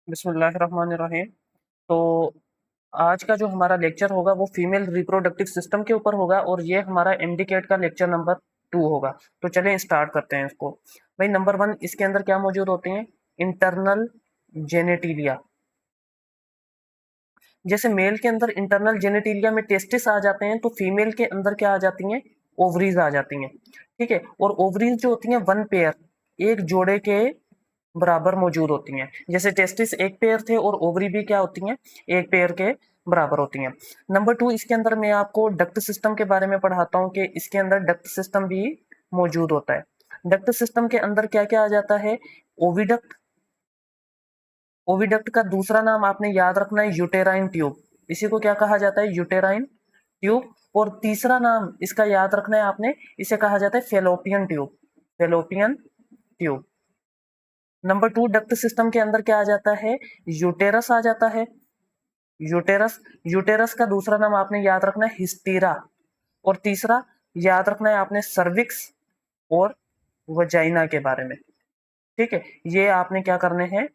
बिस्मिल्लाहिर्रहमानिर्रहीम। तो आज का जो हमारा लेक्चर होगा वो फीमेल रिप्रोडक्टिव सिस्टम के ऊपर होगा और ये हमारा एमडीकेट का लेक्चर नंबर 2 होगा। तो चलें स्टार्ट करते हैं इसको। भाई नंबर 1 इसके अंदर क्या मौजूद होते हैं? Internal genitalia. जैसे मेल के अंदर इंटरनल जेनेटिलिया में टेस्टिस आ जाते हैं, तो फीमेल के अंदर क्या आ जाती हैं? ओवरीज आ जाती हैं। ठीक है, और ओवरीज जो होती हैं वन पेयर, एक जोड़े के बराबर मौजूद होती हैं। जैसे टेस्टिस एक पेयर थे और ओवरी भी क्या होती हैं? एक पेयर के बराबर होती हैं। नंबर 2 इसके अंदर मैं आपको डक्ट सिस्टम के बारे में पढ़ाता हूँ कि इसके अंदर डक्ट सिस्टम भी मौजूद होता है। डक्ट सिस्टम के अंदर क्या क्या आ जाता है? ओविडक्ट। ओविडक्ट का दूसरा नाम आपने याद रखना है यूटेराइन ट्यूब। इसी को क्या कहा जाता है? Uterine tube. और तीसरा नाम इसका याद रखना है आपने, इसे कहा जाता है fallopian tube. Fallopian tube. Number 2 duct system के अंदर क्या आ जाता है? यूटेरस आ जाता है। यूटेरस। यूटेरस का दूसरा नाम आपने याद रखना है हिस्टीरा। और तीसरा याद रखना है आपने सर्विक्स और वजाइना के बारे में। ठीक है, ये आपने क्या करने हैं?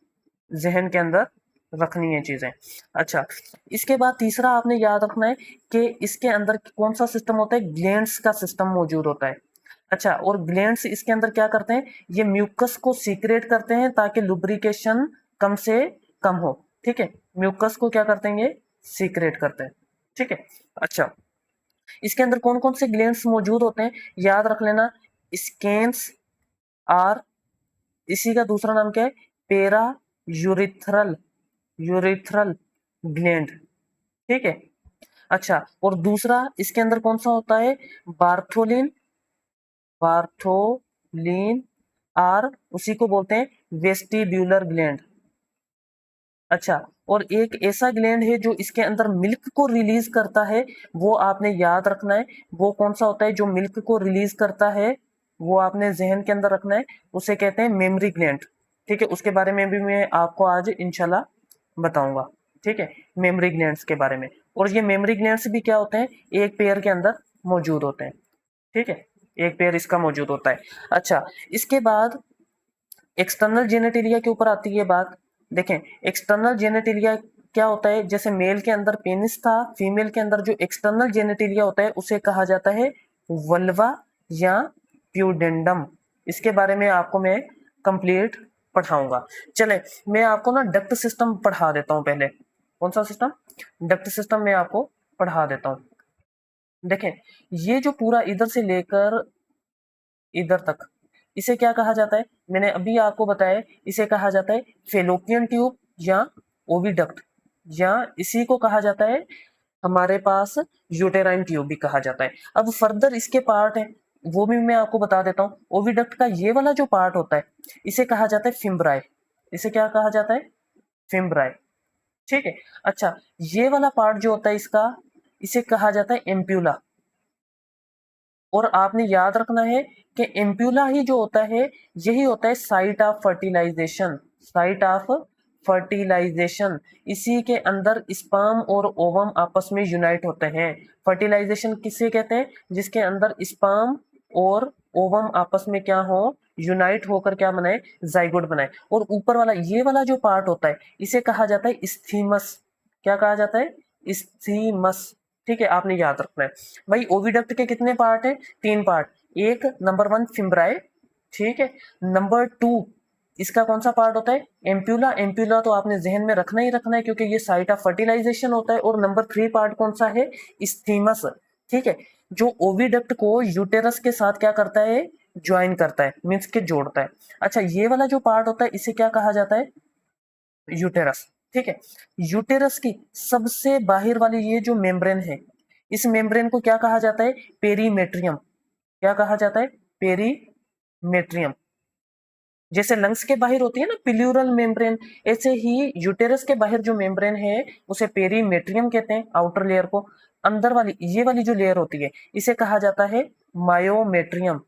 जहन के अंदर रखनी है चीजें। अच्छा, इसके बाद तीसरा आपने याद रखना है कि इसके अंदर कौन सा सिस्टम होता है? ग्लैंड्स का सिस्टम मौजूद होता है। अच्छा, और ग्लैंड्स इसके अंदर क्या करते हैं? ये म्यूकस को सीक्रेट करते हैं ताकि लुब्रिकेशन कम से कम हो। ठीक है, म्यूकस को क्या करते हैं? ये सीक्रेट करते हैं। ठीक है। अच्छा, इसके अंदर कौन कौन से ग्लैंड्स मौजूद होते हैं? याद रख लेना, स्केन्स आर, इसी का दूसरा नाम क्या है? पेरा यूरिथ्रल, यूरिथ्रल ग्लैंड। ठीक है। अच्छा, और दूसरा इसके अंदर कौन सा होता है? बार्थोलिन, बार्थोलिन आर, उसी को बोलते हैं वेस्टिब्यूलर ग्लैंड। अच्छा, और एक ऐसा ग्लैंड है जो इसके अंदर मिल्क को रिलीज करता है, वो आपने याद रखना है। वो कौन सा होता है जो मिल्क को रिलीज करता है? वो आपने जहन के अंदर रखना है, उसे कहते हैं मेमरी ग्लैंड। ठीक है, उसके बारे में भी मैं आपको आज इंशाल्लाह बताऊंगा। ठीक है, मेमरी ग्लैंड्स के बारे में। और ये मेमरी ग्लैंड्स भी क्या होते हैं? एक पेयर के अंदर मौजूद होते हैं। ठीक है, एक पेयर इसका मौजूद होता है। अच्छा, इसके बाद एक्सटर्नल जेनेटिलिया के ऊपर आती है बात। देखें, एक्सटर्नल जेनेटिलिया क्या होता है? जैसे मेल के अंदर पेनिस था, फीमेल के अंदर जो एक्सटर्नल जेनेटिलिया होता है उसे कहा जाता है वल्वा या प्यूडेंडम। इसके बारे में आपको मैं कंप्लीट पढ़ाऊंगा। चले, मैं आपको ना डक्ट सिस्टम पढ़ा देता हूं पहले। कौन सा सिस्टम? डक्ट सिस्टम मैं आपको पढ़ा देता हूं। देखें, ये जो पूरा इधर से लेकर इधर तक, इसे क्या कहा जाता है? मैंने अभी आपको बताया, इसे कहा जाता है फेलोपियन ट्यूब या ओविडक्ट, या इसी को कहा जाता है हमारे पास यूटेराइन ट्यूब भी कहा जाता है। अब फर्दर इसके पार्ट है, वो भी मैं आपको बता देता हूँ। ओविडक्ट का ये वाला जो पार्ट होता है इसे कहा जाता है फिम्ब्राई। इसे क्या कहा जाता है? फिम्ब्राई। ठीक है। अच्छा, ये वाला पार्ट जो होता है इसका, इसे कहा जाता है एम्प्यूला। और आपने याद रखना है कि एम्प्यूला ही जो होता है यही होता है site of fertilization. Site of fertilization, इसी के अंदर स्पर्म और ओवम आपस में यूनाइट होते हैं। फर्टिलाइजेशन किसे कहते हैं? जिसके अंदर स्पर्म और ओवम आपस में क्या हो? यूनाइट होकर क्या बनाए? जाइगोट बनाए। और ऊपर वाला ये वाला जो पार्ट होता है इसे कहा जाता है स्थीमस। क्या कहा जाता है? स्थीमस। ठीक है, आपने याद रखना है। भाई ओविडक्ट के कितने पार्ट है? 3 पार्ट। एक नंबर 1 फिम्ब्राई। ठीक है। नंबर 2 इसका कौन सा पार्ट होता है? एम्प्यूला। एम्प्यूला तो आपने जहन में रखना ही रखना है क्योंकि ये साइट ऑफ फर्टिलाइजेशन होता है। और नंबर 3 पार्ट कौन सा है? स्थीमस। ठीक है, जो ओविडक्ट को यूटेरस के साथ क्या करता है? ज्वाइन करता है, मीन्स के जोड़ता है। अच्छा, ये वाला जो पार्ट होता है इसे क्या कहा जाता है? यूटेरस। ठीक है, यूटेरस की सबसे बाहर वाली ये जो मेम्ब्रेन है, इस मेम्ब्रेन को क्या कहा जाता है? पेरीमेट्रियम। क्या कहा जाता है? पेरीमेट्रियम। जैसे लंग्स के बाहर होती है ना प्लूरल मेम्ब्रेन, ऐसे ही यूटेरस के बाहर जो मेम्ब्रेन है उसे पेरीमेट्रियम कहते हैं, आउटर लेयर को। अंदर वाली ये वाली जो लेयर होती है इसे कहा जाता है मायोमेट्रियम।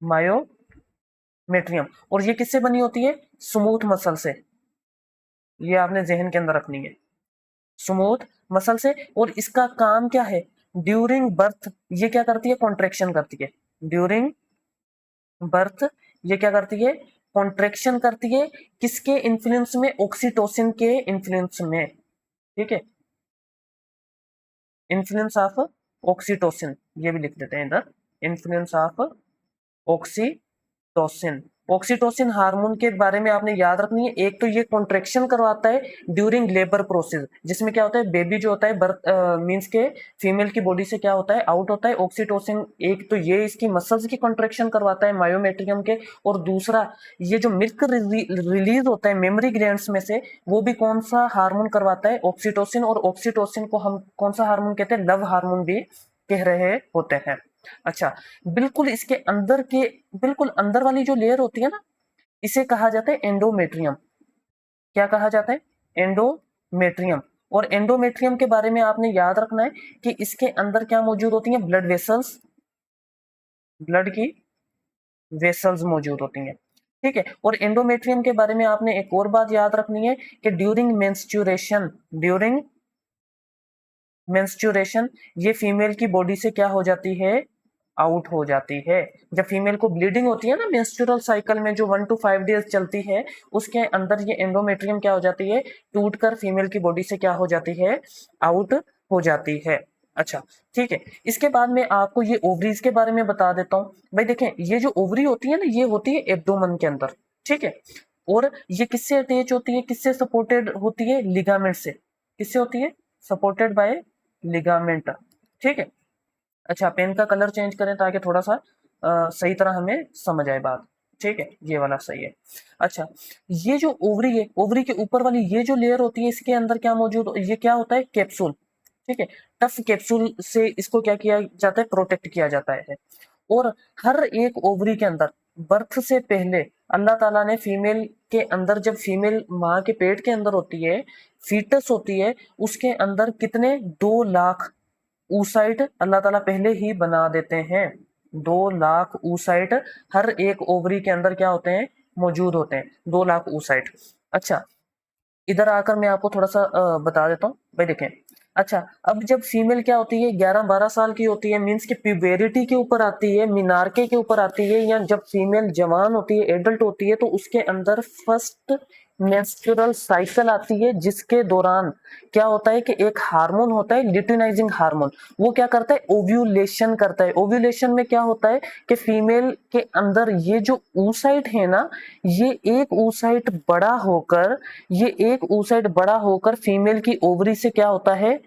मायोमेट्रियम। और ये किससे बनी होती है? स्मूथ मसल से। ये आपने जहन के अंदर रखनी है, स्मूथ मसल से। और इसका काम क्या है? ड्यूरिंग बर्थ ये क्या करती है? कॉन्ट्रेक्शन करती है। ड्यूरिंग बर्थ ये क्या करती है? कॉन्ट्रेक्शन करती है किसके इन्फ्लुएंस में, ऑक्सीटोसिन के इन्फ्लुएंस में, ठीक है, इन्फ्लुएंस ऑफ ऑक्सीटोसिन, ये भी लिख देते हैं इधर, influence of oxytocin. Oxytocin hormone के बारे में आपने याद रखनी है, एक तो ये कॉन्ट्रेक्शन करवाता है ड्यूरिंग लेबर प्रोसेस, जिसमें क्या होता है, बेबी जो होता है बर्थ मींस के फीमेल की बॉडी से क्या होता है, आउट होता है ऑक्सीटोसिन। एक तो ये इसकी मसल्स की कॉन्ट्रेक्शन करवाता है मायोमेट्रियम के, और दूसरा ये जो मिल्क रिलीज होता है मेमोरी ग्लैंड्स में से, वो भी कौन सा हार्मोन करवाता है, ऑक्सीटोसिन। और ऑक्सीटोसिन को हम कौन सा हार्मोन कहते हैं, लव हार्मोन भी कह रहे होते हैं। अच्छा, बिल्कुल इसके अंदर के, बिल्कुल अंदर वाली जो लेयर होती है ना, इसे कहा जाता है एंडोमेट्रियम। क्या कहा जाता है, एंडोमेट्रियम। और एंडोमेट्रियम के बारे में आपने याद रखना है कि इसके अंदर क्या मौजूद होती है, ब्लड वेसल्स, ब्लड की वेसल्स मौजूद होती हैं, ठीक है। और एंडोमेट्रियम के बारे में आपने एक और बात याद रखनी है कि ड्यूरिंग मेंस्ट्रुएशन, ड्यूरिंग मेंस्ट्रुएशन ये फीमेल की बॉडी से क्या हो जाती है, आउट हो जाती है। जब फीमेल को ब्लीडिंग होती है ना मेंस्ट्रुअल साइकिल में, जो 1 to 5 डेज चलती है, उसके अंदर ये एंडोमेट्रियम क्या हो जाती है, टूटकर फीमेल की बॉडी से क्या हो जाती है, आउट हो जाती है। अच्छा, ठीक है। इसके बाद में आपको ये ओवरीज के बारे में बता देता हूँ। भाई देखें, ये जो ओवरी होती है ना, ये होती है एब्डोमेन के अंदर, ठीक है। और ये किससे अटैच होती है, किससे सपोर्टेड होती है, लिगामेंट से। किससे होती है, सपोर्टेड बाय लिगामेंट, ठीक है। अच्छा, पेन का कलर चेंज करें ताकि थोड़ा सा सही तरह हमें समझ आए बात, ठीक है, ये वाला सही है। अच्छा, ये जो ओवरी है, ओवरी के ऊपर वाली ये जो लेयर होती है, इसके अंदर क्या मौजूद, ये क्या होता है, कैप्सूल, ठीक है। टफ कैप्सूल से इसको क्या किया जाता है, प्रोटेक्ट किया जाता है। और हर एक ओवरी के अंदर बर्थ से पहले अल्लाह ताला ने फीमेल के अंदर, जब फीमेल माँ के पेट के अंदर होती है, फीटस होती है, उसके अंदर कितने, 2 लाख ऊसाइट अल्लाह ताला पहले ही बना देते हैं। 2 लाख ऊसाइट हर एक ओवरी के अंदर क्या होते हैं, मौजूद होते हैं, 2 लाख ऊसाइट। अच्छा, इधर आकर मैं आपको थोड़ा सा बता देता हूँ। भाई देखें, अच्छा, अब जब फीमेल क्या होती है, 11-12 साल की होती है, मीन्स की प्यूबेरिटी के ऊपर आती है, मिनारके के ऊपर आती है, या जब फीमेल जवान होती है, एडल्ट होती है, तो उसके अंदर फर्स्ट मेंस्ट्रुअल साइकिल आती है, जिसके दौरान क्या होता है कि एक हार्मोन होता है, ल्यूटिनाइजिंग हार्मोन, वो क्या करता है, ओव्यूलेशन करता है। ओव्यूलेशन में क्या होता है कि फीमेल के अंदर ये जो oocyte है ना, ये एक oocyte बड़ा होकर, ये एक oocyte बड़ा होकर फीमेल की ओवरी से क्या होता है,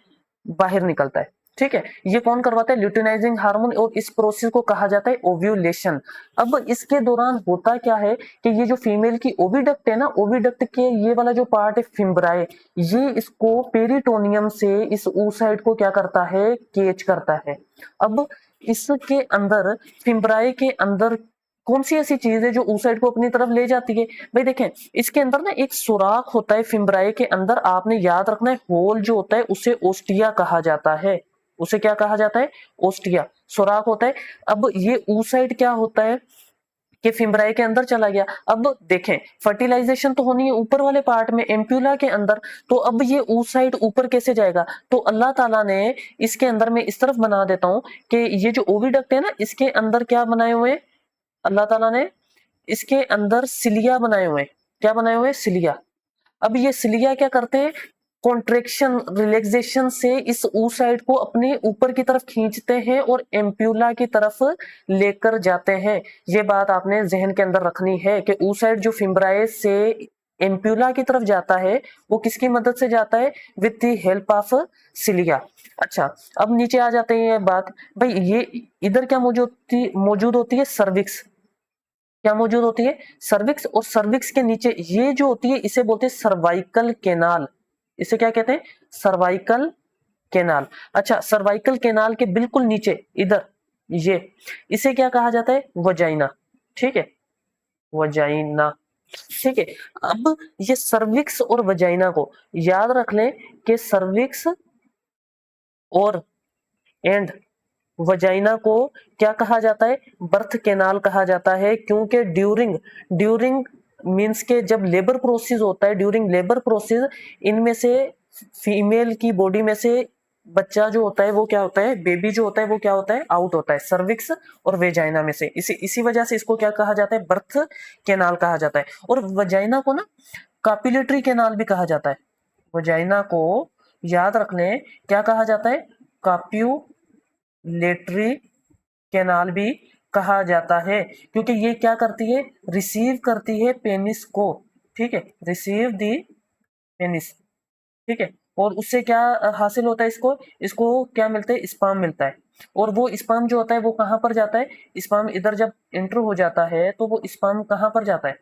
बाहर निकलता है, ठीक है। ये कौन करवाता है, ल्यूटिनाइजिंग हार्मोन, और इस प्रोसेस को कहा जाता है ओव्यूलेशन। अब इसके दौरान होता क्या है कि ये जो फीमेल की ओविडक्ट है ना, ओविडक्ट के ये वाला जो पार्ट है फिम्ब्राए, ये इसको पेरिटोनियम से इस oocyte को क्या करता है, कैच करता है। अब इसके अंदर, फिम्ब्राए के अंदर कौन सी ऐसी चीज है जो oocyte को अपनी तरफ ले जाती है। भाई देखें, इसके अंदर ना एक सुराख होता है फिम्ब्राए के अंदर, आपने याद रखना है, होल जो होता है उसे ओस्टिया कहा जाता है। उसे क्या कहा जाता है, ओस्टिया, सुराख होता है। अब ये oocyte क्या होता है कि फिम्ब्राए के अंदर चला गया। अब देखें, फर्टिलाइजेशन तो होनी है ऊपर वाले पार्ट में, एम्प्यूला के अंदर, तो अब ये oocyte ऊपर कैसे जाएगा, तो अल्लाह ताला ने इसके अंदर, में इस तरफ बना देता हूं कि ये जो ओविडक्ट है ना, इसके अंदर क्या बनाए हुए हैं, अल्लाह ताला ने इसके अंदर सिलिया बनाए हुए हैं। क्या बनाए हुए हैं, सिलिया। अब ये सिलिया क्या करते हैं, कॉन्ट्रेक्शन, रिलैक्सेशन से इस oocyte को अपने ऊपर की तरफ खींचते हैं और एम्प्यूला की तरफ लेकर जाते हैं। ये बात आपने जहन के अंदर रखनी है कि oocyte जो फिम्ब्राए से एम्प्यूला की तरफ जाता है, वो किसकी मदद से जाता है, with the help of cilia. अच्छा, अब नीचे आ जाते हैं बात। भाई ये इधर क्या मौजूद होती है, सर्विक्स। क्या मौजूद होती है, सर्विक्स। और सर्विक्स के नीचे ये जो होती है, इसे बोलते हैं सर्वाइकल केनाल। इसे क्या कहते हैं, सर्वाइकल केनाल। अच्छा, सर्वाइकल केनाल के बिल्कुल नीचे इधर ये, इसे क्या कहा जाता है, वजाइना, ठीक है, वजाइना, ठीक है। अब ये सर्विक्स और वजाइना को याद रख लें कि सर्विक्स और एंड वजाइना को क्या कहा जाता है, बर्थ कैनाल कहा जाता है, क्योंकि ड्यूरिंग ड्यूरिंग मींस के जब लेबर प्रोसेस होता है, ड्यूरिंग लेबर प्रोसेस इनमें से फीमेल की बॉडी में से बच्चा जो होता है वो क्या होता है, बेबी जो होता है वो क्या होता है, आउट होता है सर्विक्स और वेजाइना में से। इसी वजह से इसको क्या कहा जाता है, बर्थ कैनाल कहा जाता है। और वजाइना को ना कापिलेटरी कैनाल भी कहा जाता है। वजाइना को याद रख लें क्या कहा जाता है, काप्यूलेटरी कैनाल भी कहा जाता है, क्योंकि ये क्या करती है, रिसीव करती है पेनिस को, ठीक है, रिसीव दी पेनिस, ठीक है। और उससे क्या हासिल होता है, इसको इसको क्या मिलता है, स्पर्म मिलता है। और वो स्पर्म जो होता है वो कहाँ पर जाता है, स्पर्म इधर जब एंटर हो जाता है तो वो स्पर्म कहाँ पर जाता है,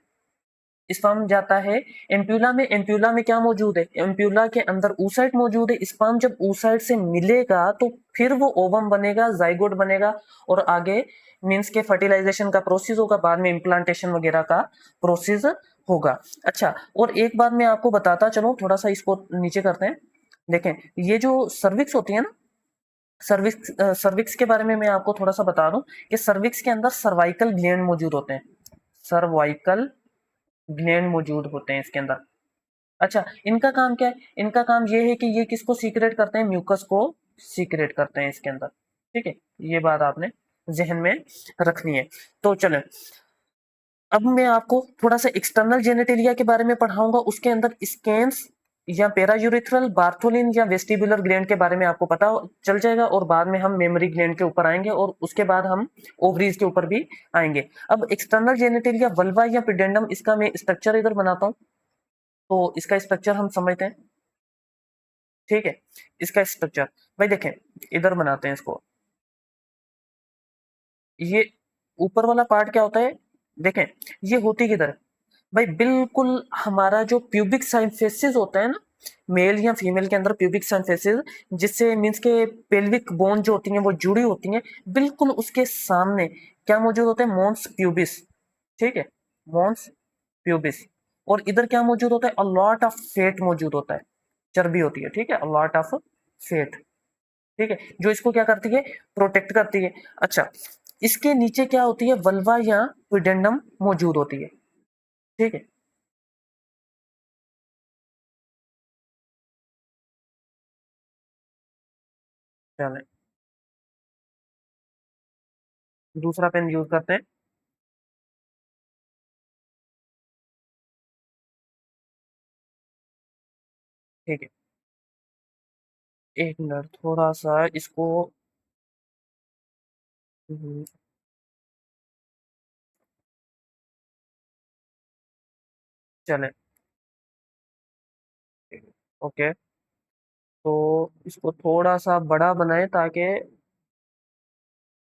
स्पर्म जाता है एम्प्यूला में। एम्प्यूला में क्या मौजूद है, एम्प्यूला के अंदर oocyte मौजूद है। स्पर्म जब oocyte से मिलेगा तो फिर वो ओवम बनेगा, जाइगोट बनेगा, और आगे मींस के फर्टिलाइजेशन का प्रोसेस होगा, बाद में इम्प्लांटेशन वगैरह का प्रोसेस होगा। अच्छा, और एक बात मैं आपको बताता चलो, थोड़ा सा इसको नीचे करते हैं। देखें, ये जो सर्विक्स होती है ना, सर्विक्स के बारे में मैं आपको थोड़ा सा बता दूं कि सर्विक्स के अंदर सर्वाइकल ग्लैंड मौजूद होते हैं, सर्वाइकल ग्लैंड मौजूद होते हैं इसके अंदर। अच्छा, इनका काम क्या है, इनका काम ये है कि ये किसको सीक्रेट करते हैं, म्यूकस को सीक्रेट करते हैं इसके अंदर, ठीक है। ये बात आपने जहन में रखनी है। तो चलें, अब मैं आपको थोड़ा सा एक्सटर्नल जेनेटेलिया के बारे में पढ़ाऊंगा। उसके अंदर स्कैम्स या पेरायूरिथ्रल, बार्थोलिन या वेस्टिबुलर ग्लैंड के बारे में आपको पता चल जाएगा, और बाद में हम मेमोरी ग्लैंड के ऊपर आएंगे, और उसके बाद हम ओवरीज के ऊपर भी आएंगे। अब एक्सटर्नल जेनेटेलिया, वल्वा या पिडेंडम, इसका मैं स्ट्रक्चर इधर बनाता हूँ, तो इसका स्ट्रक्चर हम समझते हैं, ठीक है। इसका स्ट्रक्चर भाई देखें, इधर बनाते हैं इसको। ये ऊपर वाला पार्ट क्या होता है, देखें, ये होती किधर है भाई, बिल्कुल हमारा जो प्यूबिक साइनफेसिस होता है ना, मेल या फीमेल के अंदर प्यूबिक साइनफेसिस, जिससे मींस के पेल्विक बोन जो होती हैं वो जुड़ी होती हैं, बिल्कुल उसके सामने क्या मौजूद होता है, मॉन्स प्यूबिस, ठीक है, मॉन्स प्यूबिस। और इधर क्या मौजूद होता है, अ लॉट ऑफ फैट मौजूद होता है, चर्बी होती है, ठीक है, अ लॉट ऑफ फैट, ठीक है, जो इसको क्या करती है, प्रोटेक्ट करती है। अच्छा, इसके नीचे क्या होती है, वल्वा या पिडेंडम मौजूद होती है, ठीक है। चलें, दूसरा पेन यूज करते हैं, ठीक है। एक मिनट, थोड़ा सा इसको, हम्म, चलें, ओके। तो इसको थोड़ा सा बड़ा बनाए ताकि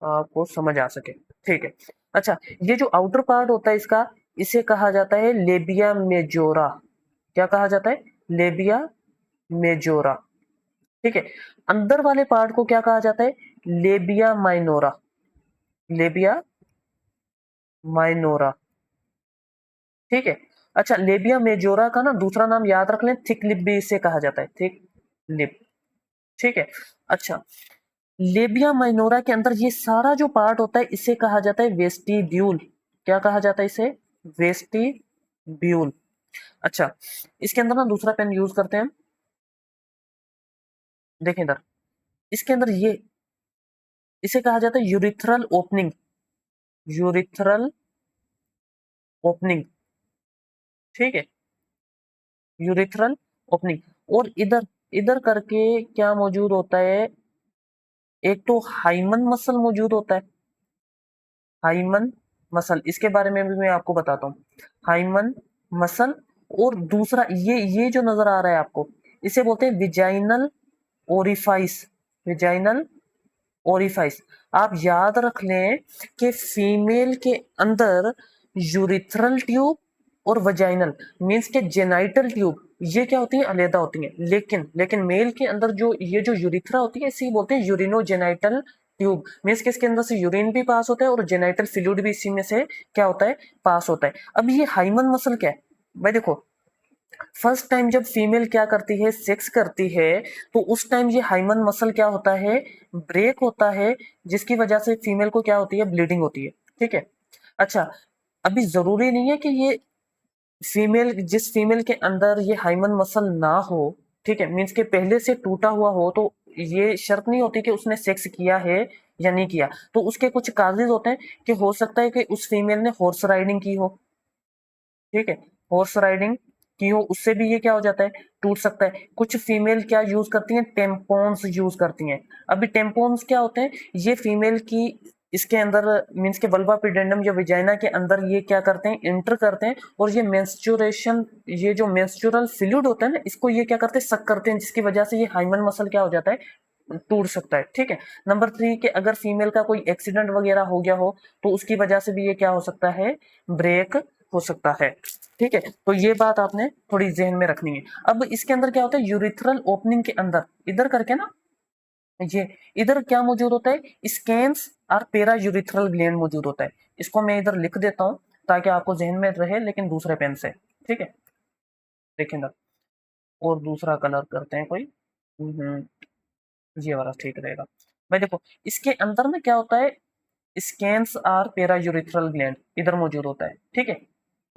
आपको समझ आ सके, ठीक है। अच्छा, ये जो आउटर पार्ट होता है इसका, इसे कहा जाता है लेबिया मेजोरा। क्या कहा जाता है, लेबिया मेजोरा, ठीक है। अंदर वाले पार्ट को क्या कहा जाता है, लेबिया माइनोरा, लेबिया माइनोरा, ठीक है। अच्छा, लेबिया मेजोरा का ना दूसरा नाम याद रख लें, थिक लिप भी इसे कहा जाता है, थिक लिप, ठीक है। अच्छा, लेबिया माइनोरा के अंदर ये सारा जो पार्ट होता है इसे कहा जाता है वेस्टिब्यूल। क्या कहा जाता है इसे, वेस्टिब्यूल। अच्छा, इसके अंदर ना दूसरा पेन यूज करते हैं हम, देखें इधर, इसके अंदर ये, इसे कहा जाता है यूरिथ्रल ओपनिंग, यूरिथ्रल ओपनिंग, ठीक है, यूरिथ्रल ओपनिंग। और इधर, इधर करके क्या मौजूद होता है, एक तो हाइमन मसल मौजूद होता है, हाइमन मसल, इसके बारे में भी मैं आपको बताता हूँ, हाइमन मसल। और दूसरा ये जो नजर आ रहा है आपको, इसे बोलते हैं विजाइनल ओरिफाइस, विजाइनल ओरिफाइस। आप याद रख लें कि फीमेल के अंदर यूरिथ्रल ट्यूब और वजाइनल मींस के जेनाइटल ट्यूब, ये क्या होती है, अलग होती हैं, लेकिन लेकिन मेल के अंदर जो ये जो यूरिथ्रा होती है इसी बोलते हैं यूरिनोजेनाइटल ट्यूब। मींस के इसके अंदर से यूरिन भी पास होता है और जेनाइटल फ्लूइड भी इसी में से क्या होता है, पास होता है। अब ये हाइमन मसल क्या है भाई, देखो, फर्स्ट टाइम जब फीमेल क्या करती है, सेक्स करती है, तो उस टाइम ये हाइमन मसल क्या होता है, ब्रेक होता है, जिसकी वजह से फीमेल को क्या होती है, ब्लीडिंग होती है, ठीक है। अच्छा, अभी जरूरी नहीं है कि ये फीमेल, जिस फीमेल के अंदर ये हाइमन मसल ना हो, ठीक है, मीन्स के पहले से टूटा हुआ हो, तो ये शर्त नहीं होती कि उसने सेक्स किया है या नहीं किया, तो उसके कुछ काजेज होते हैं कि हो सकता है कि उस फीमेल ने हॉर्स राइडिंग की हो, ठीक है, हॉर्स राइडिंग की हो, उससे भी ये क्या हो जाता है, टूट सकता है। कुछ फीमेल क्या यूज करती हैं, टेम्पोन्स यूज करती हैं। अभी टेम्पोन्स क्या होते हैं, ये फीमेल की इसके अंदर मीन्स के वल्वा पिडेंडम या विजाइना के अंदर ये क्या करते हैं, इंटर करते हैं, और ये मेंस्ट्रुएशन, ये जो मेंस्ट्रुअल फ्लूइड होता है ना, इसको ये क्या करते हैं, सक करते हैं, जिसकी वजह से ये हाइमन मसल क्या हो जाता है, टूट सकता है, ठीक है। नंबर 3 कि अगर फीमेल का कोई एक्सीडेंट वगैरह हो गया हो तो उसकी वजह से भी ये क्या हो सकता है, ब्रेक हो सकता है, ठीक है। तो ये बात आपने थोड़ी जहन में रखनी है। अब इसके अंदर क्या होता है, यूरिथ्रल ओपनिंग के अंदर इधर करके ना, ये इधर क्या मौजूद होता है, स्कैन्स और पेरा यूरिथ्रल ग्लैंड मौजूद होता है। इसको मैं इधर लिख देता हूं ताकि आपको जहन में रहे, लेकिन दूसरे पेन से, ठीक है। देखेंगे, और दूसरा कलर करते हैं कोई, ये वाला ठीक रहेगा। भाई देखो, इसके अंदर में क्या होता है, स्कैन्स आर पेरा यूरिथ्रल ग्लैंड इधर मौजूद होता है, ठीक है।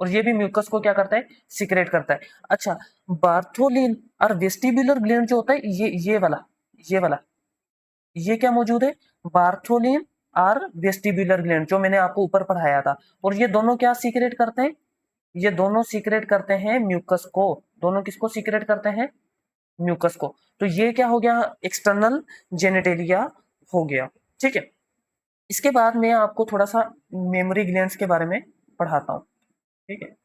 और ये भी म्यूकस को क्या करता है, सिक्रेट करता है। अच्छा, बार्थोलिन और वेस्टिबुलर ग्लैंड जो होता है, ये वाला ये क्या मौजूद है, बार्थोलिन और वेस्टिबुलर ग्लैंड, जो मैंने आपको ऊपर पढ़ाया था। और ये दोनों क्या सीक्रेट करते हैं, ये दोनों सीक्रेट करते हैं म्यूकस को। दोनों किसको सीक्रेट करते हैं, म्यूकस को। तो ये क्या हो गया, एक्सटर्नल जेनेटेलिया हो गया, ठीक है। इसके बाद मैं आपको थोड़ा सा मेमोरी ग्लैंड्स के बारे में पढ़ाता हूँ, ठीक है।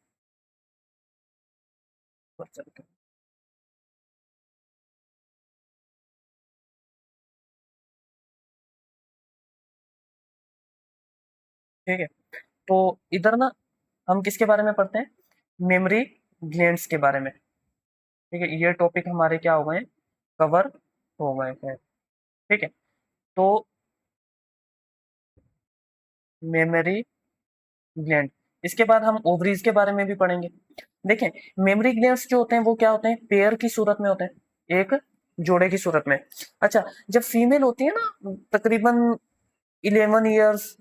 ठीक है, तो इधर ना हम किसके बारे में पढ़ते हैं, मेमोरी ग्लैंड्स के बारे में, ठीक है। ये टॉपिक हमारे क्या हो गए, कवर हो गए हैं, ठीक है। तो मेमोरी ग्लैंड, इसके बाद हम ओवरीज के बारे में भी पढ़ेंगे। देखें, मेमोरी ग्लैंड्स जो होते हैं वो क्या होते हैं, पेयर की सूरत में होते हैं, एक जोड़े की सूरत में। अच्छा, जब फीमेल होती है ना, तकरीबन 11 ईयर्स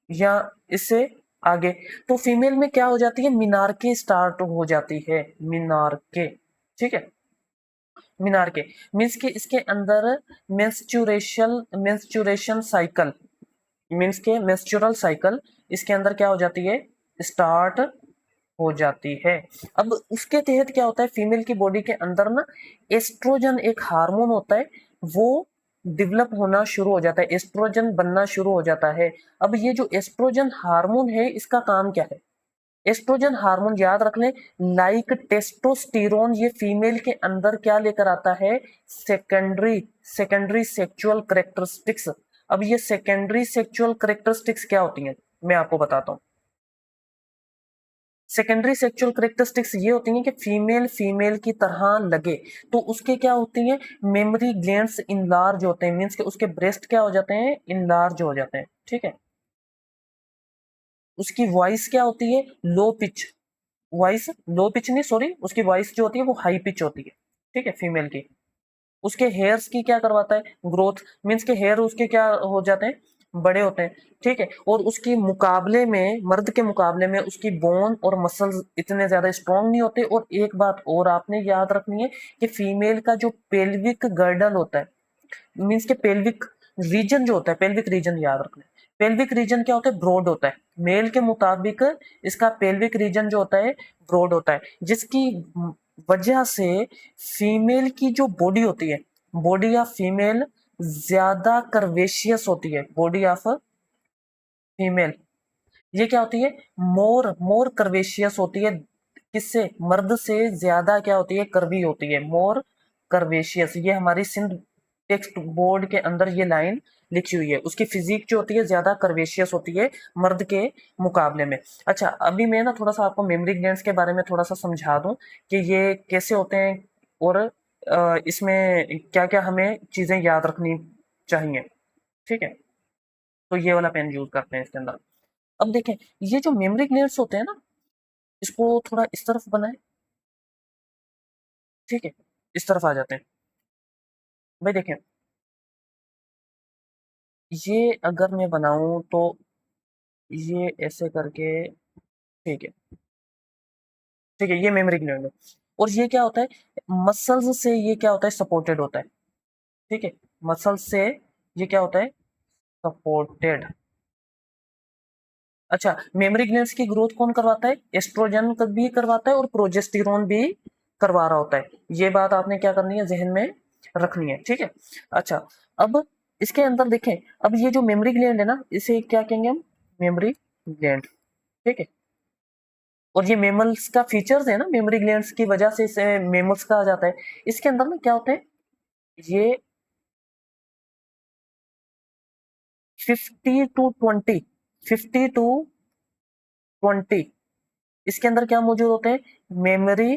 या इससे आगे, तो फीमेल में क्या हो जाती है, मीनारके स्टार्ट हो जाती है, मीनारके, ठीक है। मीनारके मीन्स के इसके अंदर मेंस्चुरेशन साइकिल, मीन्स के मेंस्चुरल साइकिल इसके अंदर क्या हो जाती है, स्टार्ट हो जाती है। अब उसके तहत क्या होता है, फीमेल की बॉडी के अंदर ना एस्ट्रोजन एक हार्मोन होता है, वो डेवलप होना शुरू हो जाता है, एस्ट्रोजन बनना शुरू हो जाता है। अब ये जो एस्ट्रोजन हार्मोन है, इसका काम क्या है, एस्ट्रोजन हार्मोन याद रख लें, लाइक टेस्टोस्टेरोन, ये फीमेल के अंदर क्या लेकर आता है, सेकेंडरी सेकेंडरी सेक्सुअल करेक्टरिस्टिक्स। अब ये सेकेंडरी सेक्सुअल करेक्टरिस्टिक्स क्या होती हैं, मैं आपको बताता हूँ। सेकेंडरी सेक्सुअल करेक्टरिस्टिक्स ये होती हैं कि फीमेल फीमेल की तरह लगे, तो उसके क्या होती हैं, मेमोरी ग्लैंड्स इनलार्ज होते हैं, मींस के उसके ब्रेस्ट क्या हो जाते हैं, इनलार्ज हो जाते हैं, ठीक है। उसकी वॉइस क्या होती है, low pitch, voice low pitch नहीं, सॉरी, उसकी वॉइस जो होती है वो हाई पिच होती है, ठीक है, फीमेल की। उसके हेयर्स की क्या करवाता है, ग्रोथ, मीन्स के हेयर उसके क्या हो जाते हैं, बड़े होते हैं, ठीक है। और उसकी मुकाबले में, मर्द के मुकाबले में उसकी बोन और मसल्स इतने ज्यादा स्ट्रांग नहीं होते। और एक बात और आपने याद रखनी है कि फीमेल का जो पेल्विक गर्डल होता है, मीन्स के पेल्विक रीजन जो होता है, पेल्विक रीजन याद रखना है, पेल्विक रीजन क्या होता है, ब्रॉड होता है। मेल के मुताबिक इसका पेल्विक रीजन जो होता है ब्रॉड होता है, जिसकी वजह से फीमेल की जो बॉडी होती है, बॉडी ऑफ फीमेल ज्यादा कर्वेशियस होती है, बॉडी ऑफ फीमेल ये क्या होती है, मोर मोर कर्वेशियस होती है, किससे, मर्द से ज्यादा क्या होती है, कर्वी होती है, मोर कर्वेशियस। ये हमारी सिंध टेक्स्ट बोर्ड के अंदर ये लाइन लिखी हुई है, उसकी फिजिक जो होती है ज्यादा कर्वेशियस होती है मर्द के मुकाबले में। अच्छा, अभी मैं ना थोड़ा सा आपको मेमोरी ग्लैंड्स के बारे में थोड़ा सा समझा दूं कि ये कैसे होते हैं, और इसमें क्या क्या हमें चीजें याद रखनी चाहिए, ठीक है। तो ये वाला पेन यूज करते हैं इसके अंदर। अब देखें, ये जो मेमोरी ग्लैंड्स होते हैं ना, इसको थोड़ा इस तरफ बनाएं, ठीक है, इस तरफ आ जाते हैं। भाई देखें, ये अगर मैं बनाऊं तो ये ऐसे करके, ठीक है, ठीक है, ये मेमोरी ग्लैंड है। और ये क्या होता है, मसल्स से ये क्या होता है, सपोर्टेड होता है, ठीक है। मसल से ये क्या होता है, सपोर्टेड। अच्छा, मेमोरी ग्लैंड्स की ग्रोथ कौन करवाता है, एस्ट्रोजन भी करवाता है और प्रोजेस्टेरोन भी करवा रहा होता है। ये बात आपने क्या करनी है, जहन में रखनी है, ठीक है। अच्छा, अब इसके अंदर देखें, अब ये जो मेमोरी ग्लैंड है ना, इसे क्या कहेंगे हम, मेमोरी ग्लैंड, ठीक है। और ये मेमल्स का फीचर्स है ना, मेमोरी ग्लैंड्स की वजह से इसे मेमल्स कहा जाता है। इसके अंदर ना क्या होता है, ये 50 to 20, 50 to 20, इसके अंदर क्या मौजूद होते हैं, मेमोरी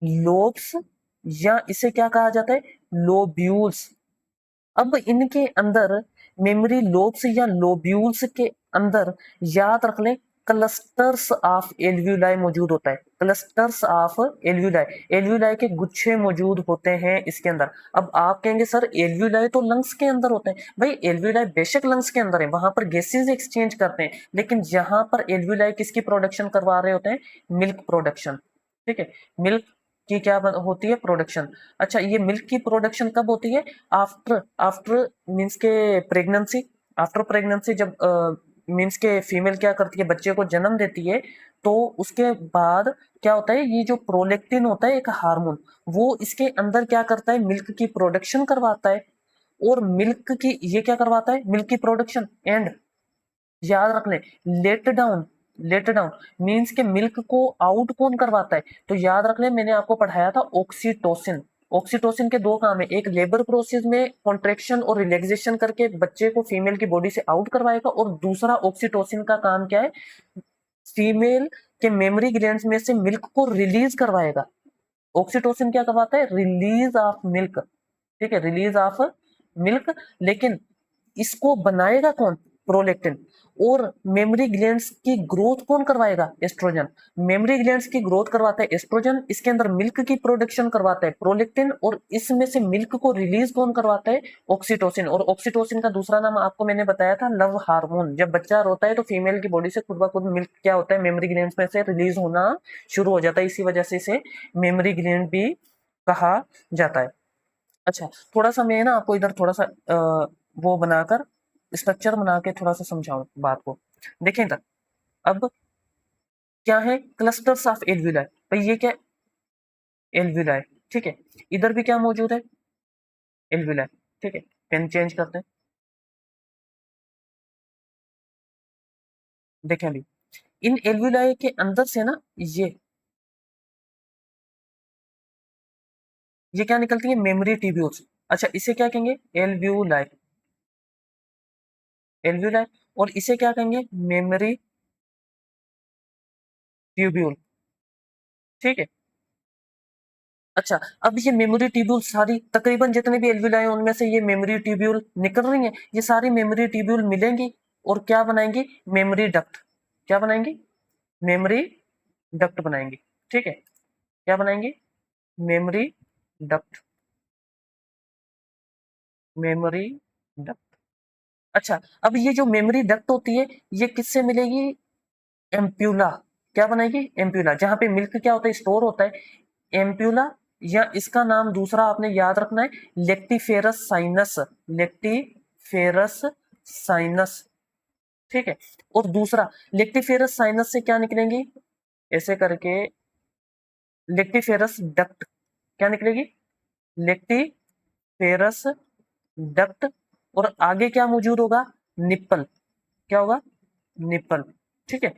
लोब्स, या इसे क्या कहा जाता है, लोब्यूल्स। अब इनके अंदर मेमोरी लोब्स या लोब्यूल्स के अंदर याद रख लें, क्लस्टर्स ऑफ एल्व्यूलाई मौजूद होता है, क्लस्टर्स ऑफ एल्व्यूलाई, एल्व्यूलाई के गुच्छे मौजूद होते हैं इसके अंदर। अब आप कहेंगे सर एल्व्यूलाई तो लंग्स के अंदर होते हैं, भाई एल्व्यूलाई बेशक लंग्स के अंदर है, वहां पर गैसेज एक्सचेंज करते हैं, लेकिन यहाँ पर एल्व्यूलाई किसकी प्रोडक्शन करवा रहे होते हैं, मिल्क प्रोडक्शन, ठीक है। मिल्क की क्या होती है, प्रोडक्शन। अच्छा, ये मिल्क की प्रोडक्शन कब होती है, आफ्टर आफ्टर मीन्स के प्रेगनेंसी, आफ्टर प्रेगनेंसी, जब मीन्स के फीमेल क्या करती है, बच्चे को जन्म देती है, तो उसके बाद क्या होता है, ये जो प्रोलेक्टिन होता है एक हार्मोन, वो इसके अंदर क्या करता है, मिल्क की प्रोडक्शन करवाता है। और मिल्क की ये क्या करवाता है, मिल्क की प्रोडक्शन, एंड याद रख लें, let down, let down means के मिल्क को आउट कौन करवाता है, तो याद रख लें, मैंने आपको पढ़ाया था ऑक्सीटोसिन। ऑक्सीटोसिन के दो काम है, एक लेबर प्रोसेस में कॉन्ट्रेक्शन और रिलैक्सेशन करके बच्चे को फीमेल की बॉडी से आउट करवाएगा, और दूसरा ऑक्सीटोसिन का काम क्या है, फीमेल के मेमोरी ग्लैंड्स में से मिल्क को रिलीज करवाएगा। ऑक्सीटोसिन क्या करवाता है, रिलीज ऑफ मिल्क, ठीक है, रिलीज ऑफ मिल्क। लेकिन इसको बनाएगा कौन, प्रोलेक्टिन। और मेमोरी ग्लैंड्स की ग्रोथ कौन करवाएगा, एस्ट्रोजन। मेमोरी ग्लैंड्स की ग्रोथ करवाता है एस्ट्रोजन, इसके अंदर मिल्क की प्रोडक्शन करवाता है प्रोलेक्टिन, और इसमें से मिल्क को रिलीज कौन करवाता है, ऑक्सीटोसिन। और ऑक्सीटोसिन का दूसरा नाम आपको मैंने बताया था, लव हार्मोन। जब बच्चा रोता है तो फीमेल की बॉडी से खुद ब खुद मिल्क क्या होता है, मेमोरी ग्लैंड्स में से रिलीज होना शुरू हो जाता है, इसी वजह से इसे मेमोरी ग्लैंड भी कहा जाता है। अच्छा, थोड़ा सा मैं ना आपको इधर थोड़ा सा वो बनाकर, स्ट्रक्चर बना के थोड़ा सा समझाऊं बात को, देखें इधर। अब क्या है, क्लस्टर्स ऑफ एल्व्यूलाई, भाई ये क्या, एल्व्यूलाई, ठीक है। इधर भी क्या मौजूद है, एल्व्यूलाई, ठीक है। पेन चेंज करते हैं, देखें अभी इन एल्व्यूलाई के अंदर से ना ये क्या निकलती है, मेमोरी ट्यूब्यूल्स। अच्छा, इसे क्या कहेंगे, एल्व्यूलाई, एल्व्यूलाई। और इसे क्या कहेंगे, मेमोरी ट्यूब्यूल, ठीक है। अच्छा, अब ये मेमोरी ट्यूब्यूल सारी तकरीबन जितने भी एल्विलाई हैं उनमें से ये मेमोरी ट्यूब्यूल निकल रही हैं, ये सारी मेमोरी ट्यूब्यूल मिलेंगी और क्या बनाएंगी, मेमोरी डक्ट। क्या बनाएंगी, मेमोरी डक्ट बनाएंगी, ठीक है। क्या बनाएंगी, मेमोरी डक्ट, मेमोरी डक्ट। अच्छा, अब ये जो मेमोरी डक्ट होती है ये किससे मिलेगी, एम्प्यूला। क्या बनाएगी, एम्प्यूला, जहां पे मिल्क क्या होता है, स्टोर होता है, एम्प्यूला। या इसका नाम दूसरा आपने याद रखना है, लेक्टिफेरस साइनस, लेक्टिफेरस साइनस, ठीक है। और दूसरा लेक्टिफेरस साइनस से क्या निकलेंगी, ऐसे करके लेक्टिफेरस डक्ट, क्या निकलेगी, लेक्टिफेरस डक्ट। और आगे क्या मौजूद होगा, निप्पल, क्या होगा, निप्पल, ठीक है।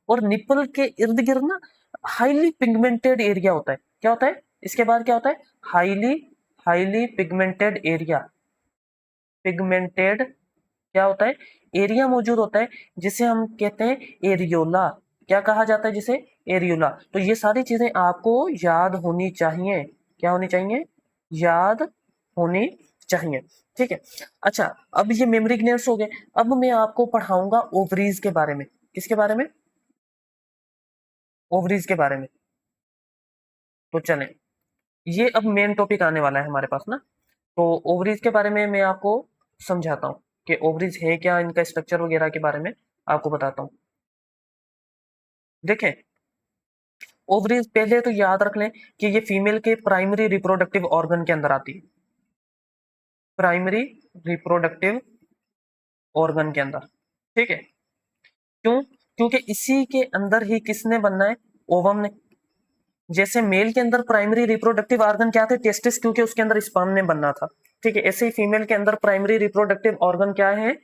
और निप्पल के इर्द गिर्द ना हाईली पिगमेंटेड एरिया होता है, क्या होता है, इसके बाद क्या होता है, highly highly pigmented area, pigmented क्या होता है, एरिया मौजूद होता है, जिसे हम कहते हैं एरियोला। क्या कहा जाता है जिसे, एरियोला। तो ये सारी चीजें आपको याद होनी चाहिए, क्या होनी चाहिए, याद होनी चाहिए, ठीक है। अच्छा, अब ये मेमोरी ग्लैंड्स हो गए। अब मैं आपको पढ़ाऊंगा ओवरीज के बारे में, किसके बारे में, ओवरीज के बारे में। तो चलें, ये अब मेन टॉपिक आने वाला है हमारे पास ना। तो ओवरीज के बारे में मैं आपको समझाता हूँ कि ओवरीज है क्या, इनका स्ट्रक्चर वगैरह के बारे में आपको बताता हूँ। देखें, ओवरीज पहले तो याद रख लें कि ये फीमेल के प्राइमरी रिप्रोडक्टिव ऑर्गन के अंदर आती है, प्राइमरी रिप्रोडक्टिव ऑर्गन के अंदर, ठीक है। क्यों? क्योंकि इसी के अंदर ही किसने बनना है, ओवम ने। जैसे मेल के अंदर प्राइमरी रिप्रोडक्टिव ऑर्गन क्या थे, टेस्टिस, क्योंकि उसके अंदर स्पर्म ने बनना था, ठीक है। ऐसे ही फीमेल के अंदर प्राइमरी रिप्रोडक्टिव ऑर्गन क्या है,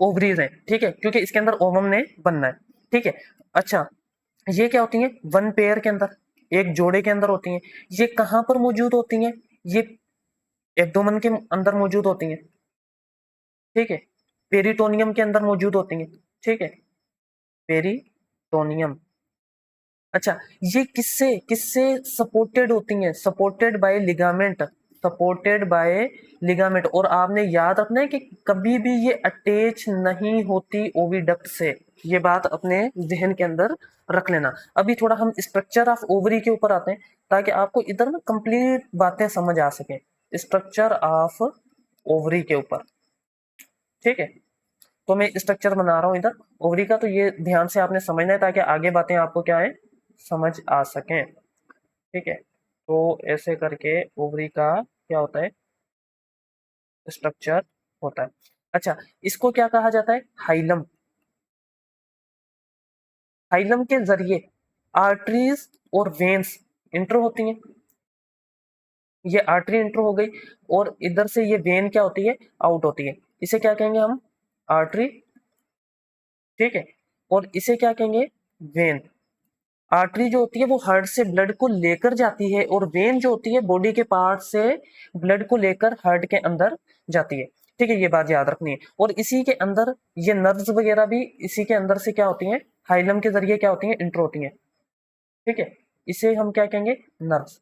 ओवरीज है, ठीक है, क्योंकि इसके अंदर ओवम ने बनना है, ठीक है। अच्छा, ये क्या होती है, वन पेयर के अंदर, एक जोड़े के अंदर होती हैं। ये कहां पर मौजूद होती हैं, ये एब्डोमेन के अंदर मौजूद होती हैं, ठीक है। पेरिटोनियम के अंदर मौजूद होती हैं, ठीक है, पेरिटोनियम। अच्छा, ये किससे किससे सपोर्टेड होती हैं, supported by ligament, supported by ligament. और आपने याद रखना है कि कभी भी ये अटैच नहीं होती ओविडक्ट से, ये बात अपने जहन के अंदर रख लेना। अभी थोड़ा हम स्ट्रक्चर ऑफ ओवरी के ऊपर आते हैं, ताकि आपको इधर ना कंप्लीट बातें समझ आ सके, स्ट्रक्चर ऑफ ओवरी के ऊपर, ठीक है। तो मैं स्ट्रक्चर बना रहा हूं इधर ओवरी का, तो ये ध्यान से आपने समझना है, ताकि आगे बातें आपको क्या है, समझ आ सकें, ठीक है। तो ऐसे करके ओवरी का क्या होता है, स्ट्रक्चर होता है। अच्छा, इसको क्या कहा जाता है, हाइलम। हाइलम के जरिए आर्टरीज और वेन्स इंटर होती हैं। ये आर्टरी इंटर हो गई, और इधर से ये वेन क्या होती है, आउट होती है। इसे क्या कहेंगे हम, आर्टरी, ठीक है। और इसे क्या कहेंगे, वेन। आर्टरी जो होती है वो हार्ट से ब्लड को लेकर जाती है, और वेन जो होती है बॉडी के पार्ट से ब्लड को लेकर हार्ट के अंदर जाती है, ठीक है। ये बात याद रखनी है। और इसी के अंदर ये नर्व्स वगैरह भी इसी के अंदर से क्या होती हैं, हाइलम के जरिए क्या होती हैं, इंटर होती हैं, ठीक है। इसे हम क्या कहेंगे, नर्व्स,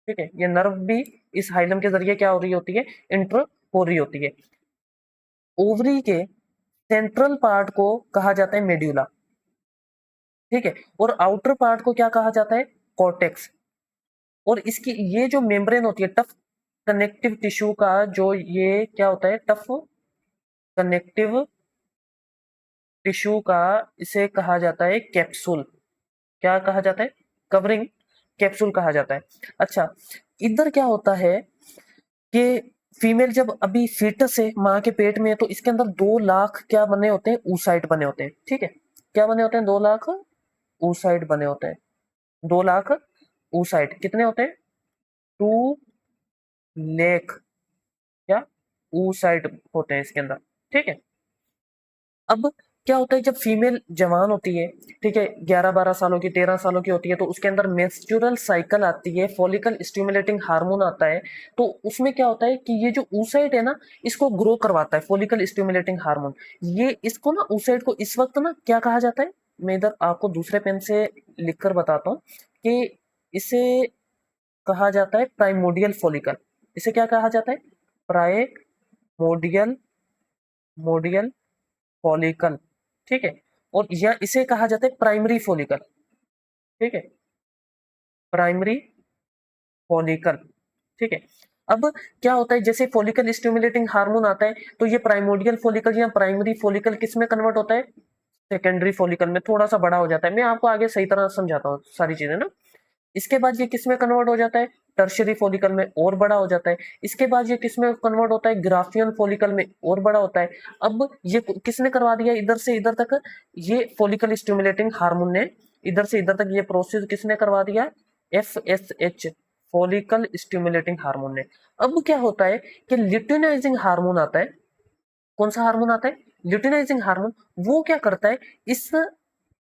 ठीक है। ये नर्व भी इस हाइलम के जरिए क्या हो रही होती है, इंटर हो रही होती है। ओवरी के सेंट्रल पार्ट को कहा जाता है मेड्यूला, ठीक है। और आउटर पार्ट को क्या कहा जाता है, कॉर्टेक्स। और इसकी ये जो मेम्ब्रेन होती है, टफ कनेक्टिव टिश्यू का जो ये क्या होता है, टफ कनेक्टिव टिश्यू का, इसे कहा जाता है कैप्सूल। क्या कहा जाता है, कवरिंग कैप्सूल कहा जाता है। अच्छा, इधर क्या होता है कि फीमेल जब अभी फीटस है, माँ के पेट में है, तो इसके अंदर 2 लाख क्या बने होते हैं, ऊसाइट बने होते हैं, ठीक है। क्या बने होते हैं, 2 लाख ऊसाइट बने होते हैं। 2 लाख ऊसाइट कितने होते हैं, 2 लाख क्या ऊसाइट होते हैं इसके अंदर, ठीक है। अब क्या होता है, जब फीमेल जवान होती है, ठीक है, 11-12 सालों की, 13 सालों की होती है, तो उसके अंदर मेंस्ट्रुअल साइकिल आती है, फॉलिकल स्टिमुलेटिंग हार्मोन आता है। तो उसमें क्या होता है कि ये जो ऊसाइट है ना, इसको ग्रो करवाता है फॉलिकल स्टिमुलेटिंग हार्मोन। ये इसको ना, ऊसाइट को इस वक्त ना क्या कहा जाता है, मैं इधर आपको दूसरे पेन से लिखकर बताता हूँ कि इसे कहा जाता है प्राइमोडियल फॉलिकल। इसे क्या कहा जाता है, प्राइमोडियल मोडियल फॉलिकल, ठीक है। और यह इसे कहा जाता है प्राइमरी फॉलिकल, ठीक है, प्राइमरी फॉलिकल, ठीक है। अब क्या होता है, जैसे फॉलिकल स्टिमुलेटिंग हार्मोन आता है, तो ये प्राइमोडियल फॉलिकल या प्राइमरी फॉलिकल किस में कन्वर्ट होता है, सेकेंडरी फॉलिकल में, थोड़ा सा बड़ा हो जाता है। मैं आपको आगे सही तरह समझाता हूँ सारी चीजें ना। इसके बाद ये किस में कन्वर्ट हो जाता है, टर्शियरी फॉलिकल में, और बड़ा हो जाता है। इसके बाद ये किस में कन्वर्ट होता है, ग्राफियन फॉलिकल में, और बड़ा होता है। अब ये किसने करवा दिया, इधर से इधर तक, ये फॉलिकल स्टिमुलेटिंग हार्मोन ने इधर से इधर तक ये प्रोसेस किसने करवा दिया, FSH, फॉलिकल स्टिमुलेटिंग हार्मोन ने। अब क्या होता है कि ल्यूटिनाइजिंग हार्मोन आता है। कौन सा हार्मोन आता है, ल्यूटिनाइजिंग हार्मोन। वो क्या करता है, इस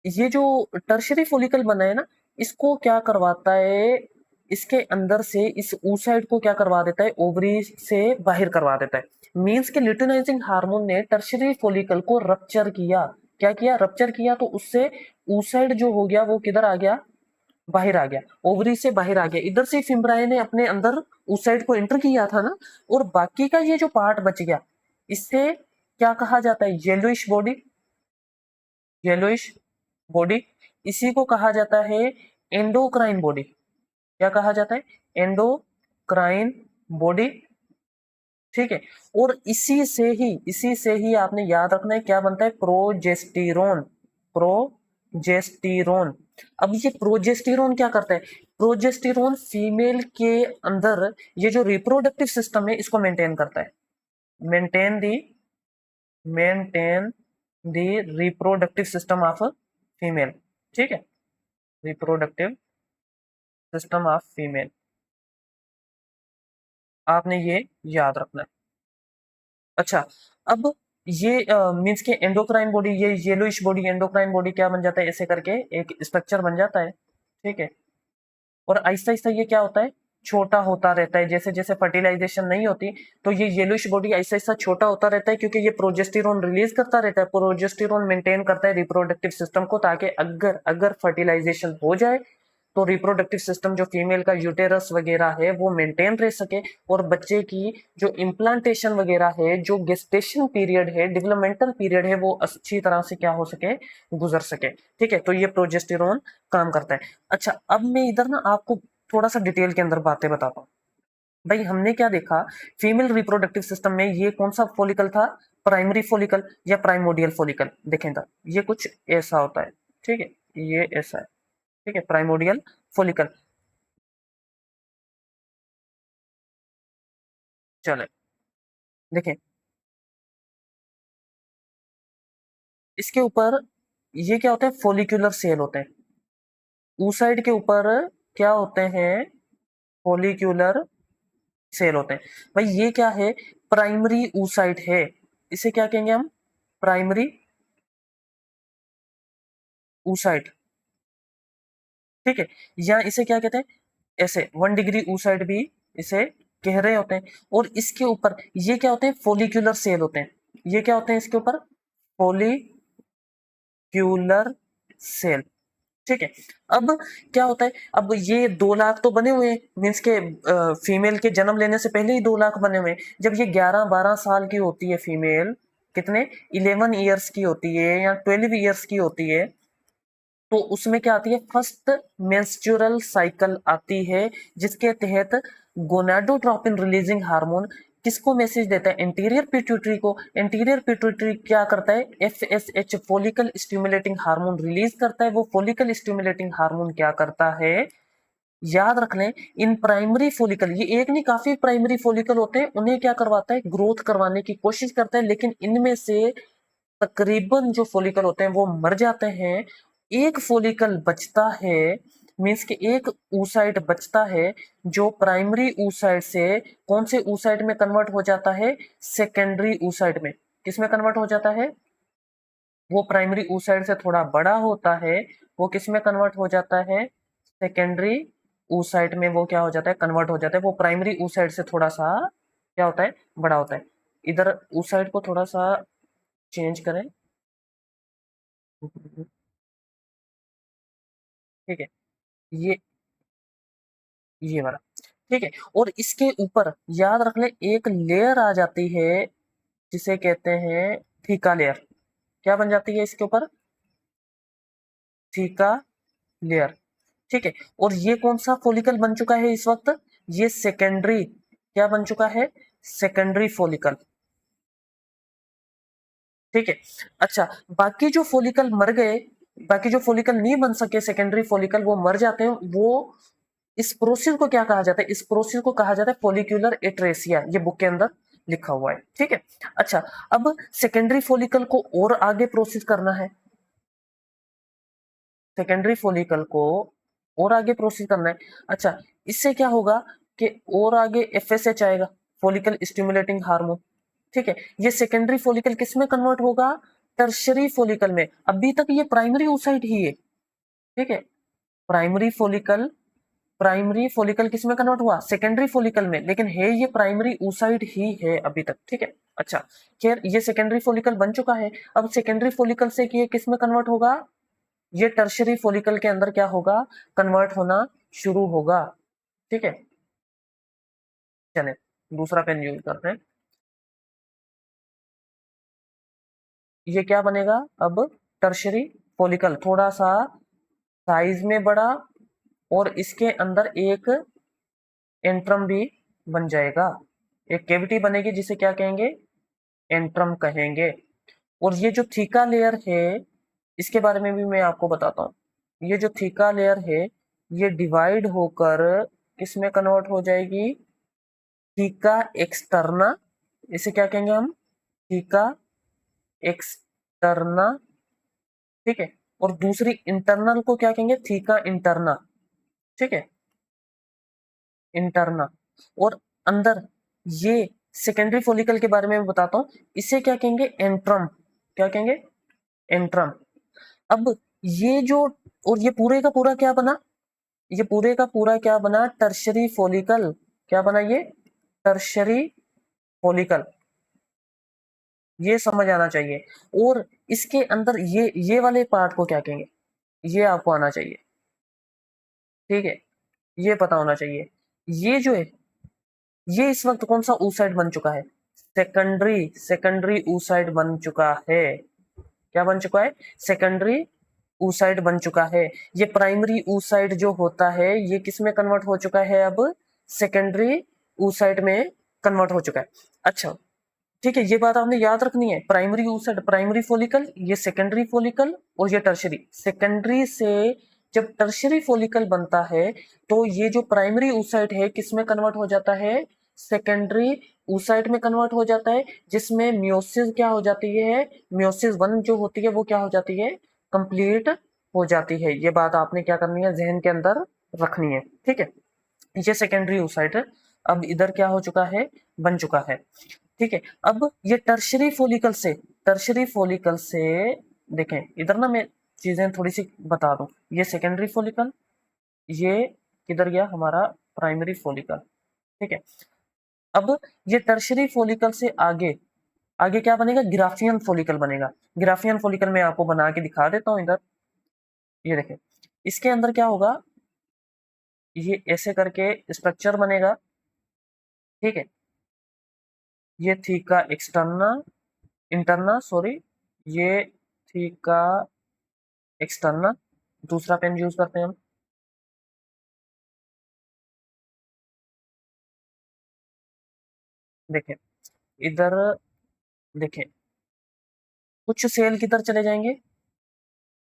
ये जो टर्शरी फॉलिकल बना है ना, इसको क्या करवाता है, इसके अंदर से इस oocyte को क्या करवा देता है, ओवरी से बाहर करवा देता है। मींस के ल्यूटिनाइजिंग हार्मोन ने टर्शरी फॉलिकल को रप्चर किया। क्या किया, रप्चर किया, तो उससे oocyte जो हो गया वो किधर आ गया, बाहर आ गया, ओवरी से बाहर आ गया। इधर से फिम्ब्राई ने अपने अंदर oocyte को एंटर किया था ना, और बाकी का ये जो पार्ट बच गया, इससे क्या कहा जाता है, येलोइश बॉडी, येलोइश बॉडी। इसी को कहा जाता है एंडोक्राइन बॉडी। क्या कहा जाता है, एंडोक्राइन बॉडी, ठीक है। और इसी से ही आपने याद रखना है क्या बनता है, प्रोजेस्टेरोन, प्रोजेस्टेरोन। अब ये प्रोजेस्टेरोन क्या करता है? प्रोजेस्टेरोन फीमेल के अंदर ये जो रिप्रोडक्टिव सिस्टम है इसको मेंटेन करता है, maintain the maintain the reproductive system of female. ठीक है, रिप्रोडक्टिव सिस्टम ऑफ फीमेल, आपने ये याद रखना है। अच्छा, अब ये मीन्स के एंडोक्राइन बॉडी, ये येलोइश बॉडी एंडोक्राइन बॉडी क्या बन जाता है, ऐसे करके एक स्ट्रक्चर बन जाता है। ठीक है, और आहिस्ता आहिस्ता ये क्या होता है, छोटा होता रहता है, जैसे जैसे फर्टिलाइजेशन नहीं होती तो ये येलोइश बॉडी आहिस्ता आहिस्ता छोटा होता रहता है, क्योंकि ये प्रोजेस्टेरोन रिलीज करता रहता है। प्रोजेस्टेरोन मेंटेन करता है रिप्रोडक्टिव सिस्टम को, ताकि अगर अगर फर्टिलाइजेशन हो जाए तो रिप्रोडक्टिव सिस्टम जो फीमेल का यूटेरस वगैरह है वो मेंटेन रह सके, और बच्चे की जो इम्प्लांटेशन वगैरह है, जो गेस्टेशन पीरियड है, डेवलपमेंटल पीरियड है, वो अच्छी तरह से क्या हो सके, गुजर सके। ठीक है, तो ये प्रोजेस्टेरोन काम करता है। अच्छा, अब मैं इधर ना आपको थोड़ा सा डिटेल के अंदर बातें बताता हूँ। भाई हमने क्या देखा, फीमेल रिप्रोडक्टिव सिस्टम में ये कौन सा फॉलिकल था, प्राइमरी फॉलिकल या प्राइमोडियल फॉलिकल। देखें इधर, ये कुछ ऐसा होता है। ठीक है, ये ऐसा है। ठीक है, प्राइमोडियल फॉलिकल। चले, देखें इसके ऊपर ये क्या होते हैं, फॉलिक्यूलर सेल होते हैं। ऊसाइड के ऊपर क्या होते हैं, फॉलिक्यूलर सेल होते हैं। भाई ये क्या है, प्राइमरी ऊसाइड है। इसे क्या कहेंगे हम, प्राइमरी ऊसाइड। ठीक है, या इसे क्या कहते हैं, ऐसे 1 डिग्री ऊसाइड भी इसे कह रहे होते हैं। और इसके ऊपर ये क्या होते हैं, फॉलिक्यूलर सेल होते हैं। ये क्या होते हैं इसके ऊपर, फॉलिक्यूलर सेल। ठीक है, अब क्या होता है, अब ये 2 लाख तो बने हुए हैं, मीन्स के फीमेल के जन्म लेने से पहले ही 2 लाख बने हुए हैं। जब ये 11-12 साल की होती है फीमेल, कितने, 11 ईयर्स की होती है या 12 ईयर्स की होती है, तो उसमें क्या आती है, फर्स्ट मेंस्ट्रुअल साइकिल आती है, जिसके तहत गोनाडोट्रोपिन रिलीजिंग हार्मोन किसको मैसेज देता है, एंटीरियर पिट्यूटरी को। एंटीरियर पिट्यूटरी क्या करता है, FSH follicle stimulating hormone release करता है। वो फॉलिकल स्टिमुलेटिंग हार्मोन क्या करता है, याद रख लें, इन प्राइमरी फॉलिकल, ये एक नहीं काफी प्राइमरी फॉलिकल होते हैं, उन्हें क्या करवाता है, ग्रोथ करवाने की कोशिश करता है। लेकिन इनमें से तकरीबन जो फॉलिकल होते हैं वो मर जाते हैं। एक फॉलिकल बचता है, मीन्स कि एक oocyte बचता है, जो प्राइमरी oocyte से कौन से oocyte में कन्वर्ट हो जाता है, सेकेंडरी oocyte में। किसमें कन्वर्ट हो जाता है, वो प्राइमरी oocyte से थोड़ा बड़ा होता है, वो किसमें कन्वर्ट हो जाता है, सेकेंडरी oocyte में वो क्या हो जाता है, कन्वर्ट हो जाता है। वो प्राइमरी oocyte से थोड़ा सा क्या होता है, बड़ा होता है। इधर oocyte को थोड़ा सा चेंज करें। ठीक है, ये ये वाला। ठीक है, और इसके ऊपर याद रख ले, एक लेयर आ जाती है जिसे कहते हैं थीका लेयर। क्या बन जाती है इसके ऊपर, थीका लेयर। ठीक है, और ये कौन सा फॉलिकल बन चुका है इस वक्त, ये सेकेंडरी, क्या बन चुका है, सेकेंडरी फॉलिकल। ठीक है, अच्छा, बाकी जो फॉलिकल मर गए, बाकी जो फॉलिकल नहीं बन सके सेकेंडरी फॉलिकल, वो मर जाते हैं। वो इस प्रोसेस को क्या कहा जाता है, इस प्रोसेस को कहा जाता है फॉलिक्यूलर एट्रेसिया। ये बुक के अंदर लिखा हुआ है। ठीक है, अच्छा, अब सेकेंडरी फॉलिकल को और आगे प्रोसेस करना है, सेकेंडरी फॉलिकल को और आगे प्रोसेस करना है। अच्छा, इससे क्या होगा कि और आगे एफएसएच आएगा, फॉलिकल स्टिमुलेटिंग हार्मोन। ठीक है, ये सेकेंडरी फॉलिकल किस में कन्वर्ट होगा, टर्शरी फॉलिकल में। अभी तक ये प्राइमरी oocyte ही है। ठीक है, प्राइमरी फॉलिकल, प्राइमरी फॉलिकल किस में कन्वर्ट हुआ, सेकेंडरी फॉलिकल में, लेकिन है ये प्राइमरी oocyte ही है अभी तक। ठीक है, अच्छा, खैर ये सेकेंडरी फॉलिकल बन चुका है। अब सेकेंडरी फॉलिकल से ये किस में कन्वर्ट होगा, ये टर्शरी फॉलिकल के अंदर क्या होगा, कन्वर्ट होना शुरू होगा। ठीक है, चले दूसरा पेन यूज करते हैं। ये क्या बनेगा अब, टर्शरी फॉलिकल, थोड़ा सा साइज में बड़ा, और इसके अंदर एक एंट्रम भी बन जाएगा, एक कैविटी बनेगी जिसे क्या कहेंगे, एंट्रम कहेंगे। और ये जो थीका लेयर है, इसके बारे में भी मैं आपको बताता हूँ। ये जो थीका लेयर है ये डिवाइड होकर किस में कन्वर्ट हो जाएगी, थीका एक्सटर्ना, इसे क्या कहेंगे हम, थीका एक्सटर्ना, ठीक है। और दूसरी इंटरनल को क्या कहेंगे, थीका इंटरना, ठीक है, इंटरना। और अंदर ये सेकेंडरी फॉलिकल के बारे में बताता हूँ, इसे क्या कहेंगे, एंट्रम, क्या कहेंगे, एंट्रम। अब ये जो, और ये पूरे का पूरा क्या बना, ये पूरे का पूरा क्या बना, टर्शरी फॉलिकल, क्या बना ये, टर्शरी फॉलिकल, ये समझ आना चाहिए। और इसके अंदर ये वाले पार्ट को क्या कहेंगे, ये आपको आना चाहिए, ठीक है, ये पता होना चाहिए। ये जो है ये इस वक्त कौन सा oocyte बन चुका है, सेकेंडरी oocyte बन चुका है, क्या बन चुका है, सेकेंडरी oocyte बन चुका है। ये प्राइमरी oocyte जो होता है ये किस में कन्वर्ट हो चुका है, अब सेकेंडरी oocyte में कन्वर्ट हो चुका है। अच्छा ठीक है, ये बात आपने याद रखनी है, प्राइमरी oocyte, प्राइमरी फॉलिकल, ये सेकेंडरी फॉलिकल, और ये टर्शरी। सेकेंडरी से जब टर्शरी फॉलिकल बनता है तो ये जो प्राइमरी oocyte है किस में कन्वर्ट हो जाता है, सेकेंडरी oocyte में कन्वर्ट हो जाता है, जिसमें मियोसिस क्या हो जाती है, मियोसिस 1 जो होती है वो क्या हो जाती है, कंप्लीट हो जाती है। ये बात आपने क्या करनी है, जहन के अंदर रखनी है, ठीक है। ये सेकेंडरी oocyte अब इधर क्या हो चुका है, बन चुका है, ठीक है। अब ये टर्शरी फॉलिकल से देखें, इधर ना मैं चीजें थोड़ी सी बता दूं, ये सेकेंडरी फॉलिकल, ये किधर गया हमारा प्राइमरी फॉलिकल, ठीक है। अब ये टर्शरी फॉलिकल से आगे आगे क्या बनेगा, ग्राफियन फॉलिकल बनेगा। ग्राफियन फॉलिकल मैं आपको बना के दिखा देता हूं इधर, ये देखें, इसके अंदर क्या होगा, ये ऐसे करके स्ट्रक्चर बनेगा, ठीक है। ये थीका एक्सटर्ना, इंटरना सॉरी, ये थीका एक्सटर्ना, दूसरा पेन यूज करते हैं हम, देखें इधर, देखें कुछ सेल किधर चले जाएंगे,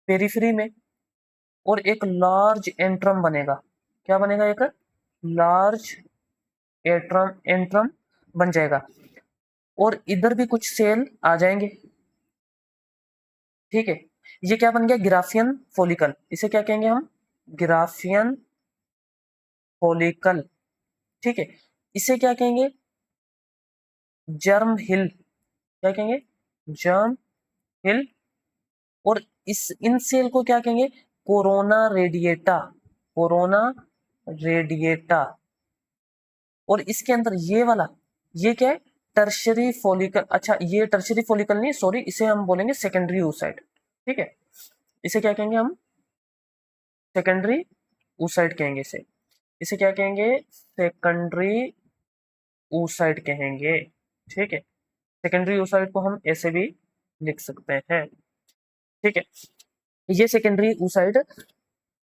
पेरिफेरी में, और एक लार्ज एंट्रम बनेगा, क्या बनेगा, एक लार्ज एंट्रम, एंट्रम बन जाएगा। और इधर भी कुछ सेल आ जाएंगे, ठीक है। ये क्या बन गया, ग्राफियन फॉलिकल, इसे क्या कहेंगे हम, ग्राफियन फॉलिकल, ठीक है। इसे क्या कहेंगे, जर्म हिल, क्या कहेंगे, जर्म हिल। और इस इन सेल को क्या कहेंगे, कोरोना रेडिएटा, कोरोना रेडिएटा। और इसके अंदर ये वाला, ये क्या है, टर्शरी फॉलिकल, अच्छा ये टर्शरी फॉलिकल नहीं, सॉरी, इसे हम बोलेंगे सेकेंडरी oocyte, ठीक है। इसे क्या कहेंगे हम, सेकेंडरी oocyte कहेंगे इसे, इसे क्या कहेंगे, सेकेंडरी oocyte कहेंगे, ठीक है। सेकेंडरी oocyte को हम ऐसे भी लिख सकते हैं, ठीक है। ये सेकेंडरी oocyte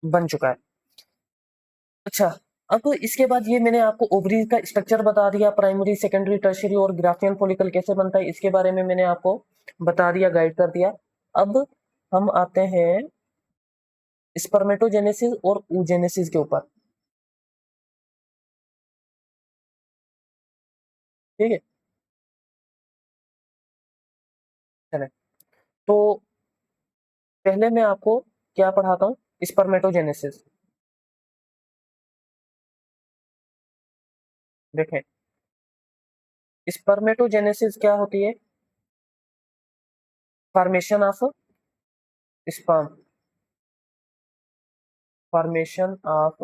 बन चुका है। अच्छा, अब इसके बाद ये मैंने आपको ओवरी का स्ट्रक्चर बता दिया, प्राइमरी सेकेंडरी टर्शियरी और ग्राफियन फॉलिकल कैसे बनता है इसके बारे में मैंने आपको बता दिया, गाइड कर दिया। अब हम आते हैं स्पर्मेटोजेनेसिस और oogenesis के ऊपर, ठीक है। चले, तो पहले मैं आपको क्या पढ़ाता हूँ, स्पर्मेटोजेनेसिस। देखें, स्पर्मेटोजेनेसिस क्या होती है, formation of sperm, formation of